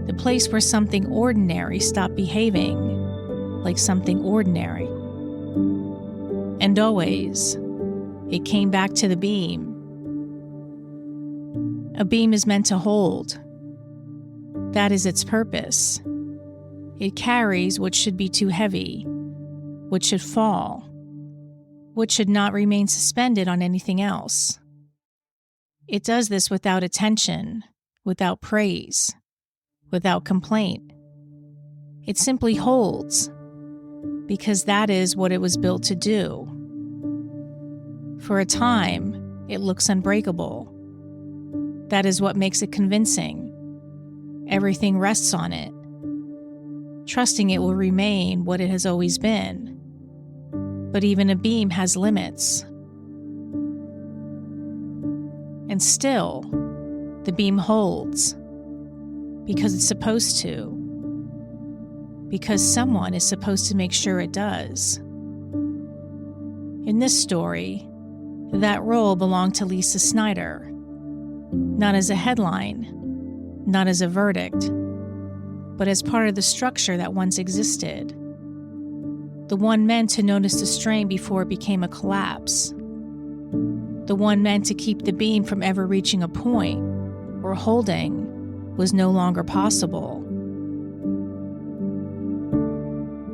the place where something ordinary stopped behaving like something ordinary. And always, it came back to the beam. A beam is meant to hold. That is its purpose. It carries what should be too heavy, what should fall, what should not remain suspended on anything else. It does this without attention, without praise, without complaint. It simply holds, because that is what it was built to do. For a time, it looks unbreakable. That is what makes it convincing. Everything rests on it, trusting it will remain what it has always been. But even a beam has limits. And still, the beam holds because it's supposed to, because someone is supposed to make sure it does. In this story, that role belonged to Lisa Snyder, not as a headline, not as a verdict, but as part of the structure that once existed, the one meant to notice the strain before it became a collapse, the one meant to keep the beam from ever reaching a point where holding was no longer possible.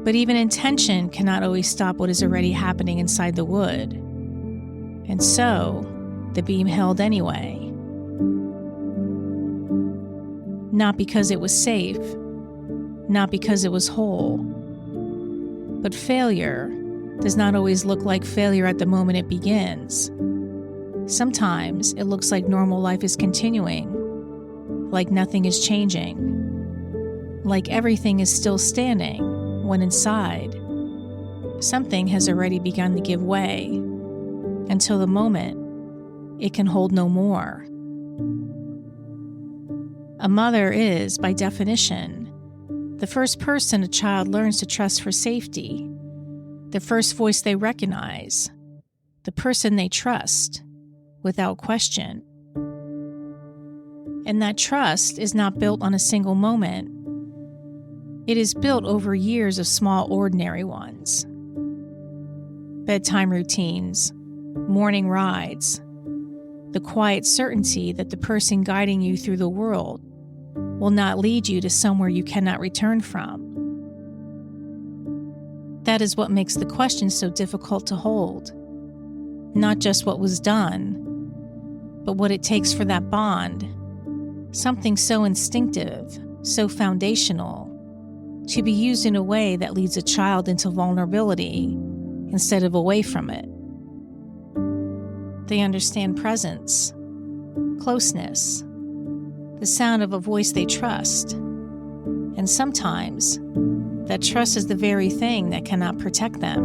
But even intention cannot always stop what is already happening inside the wood. And so, the beam held anyway. Not because it was safe, not because it was whole. But failure does not always look like failure at the moment it begins. Sometimes it looks like normal life is continuing, like nothing is changing, like everything is still standing, when inside, something has already begun to give way, until the moment it can hold no more. A mother is, by definition, the first person a child learns to trust for safety, the first voice they recognize, the person they trust, without question. And that trust is not built on a single moment. It is built over years of small, ordinary ones. Bedtime routines, morning rides, the quiet certainty that the person guiding you through the world will not lead you to somewhere you cannot return from. That is what makes the question so difficult to hold. Not just what was done, but what it takes for that bond, something so instinctive, so foundational, to be used in a way that leads a child into vulnerability instead of away from it. They understand presence, closeness, the sound of a voice they trust, and sometimes that trust is the very thing that cannot protect them.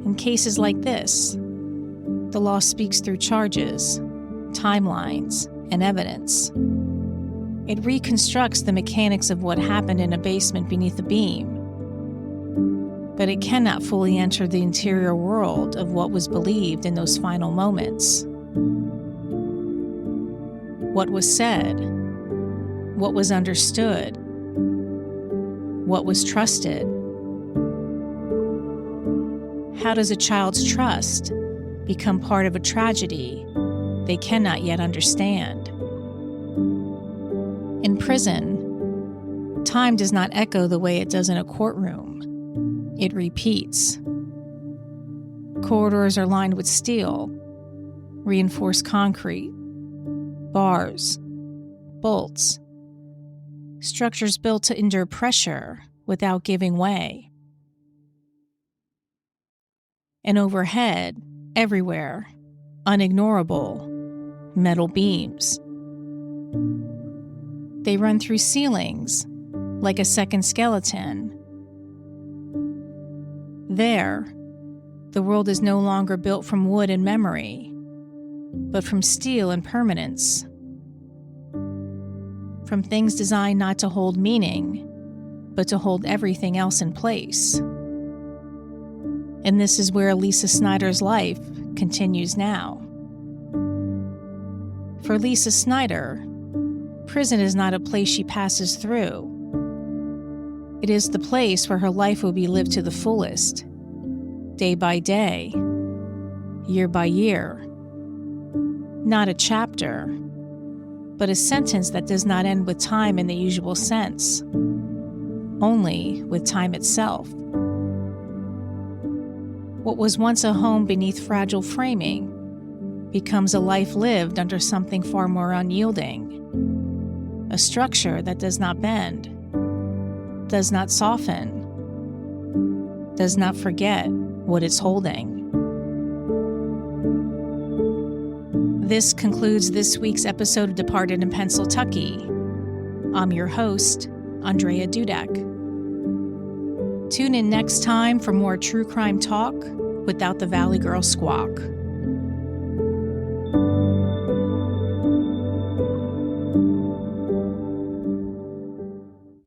In cases like this, the law speaks through charges, timelines, and evidence. It reconstructs the mechanics of what happened in a basement beneath a beam, but it cannot fully enter the interior world of what was believed in those final moments. What was said, what was understood, what was trusted. How does a child's trust become part of a tragedy they cannot yet understand? In prison, time does not echo the way it does in a courtroom. It repeats. Corridors are lined with steel, reinforced concrete, bars, bolts, structures built to endure pressure without giving way. And overhead, everywhere, unignorable, metal beams. They run through ceilings like a second skeleton. There, the world is no longer built from wood and memory, but from steel and permanence. From things designed not to hold meaning, but to hold everything else in place. And this is where Lisa Snyder's life continues now. For Lisa Snyder, prison is not a place she passes through. It is the place where her life will be lived to the fullest, day by day, year by year. Not a chapter, but a sentence that does not end with time in the usual sense, only with time itself. What was once a home beneath fragile framing becomes a life lived under something far more unyielding, a structure that does not bend, does not soften, does not forget what it's holding. This concludes this week's episode of Departed in Pennsyltucky. I'm your host, Andrea Dudek. Tune in next time for more true crime talk without the Valley Girl squawk.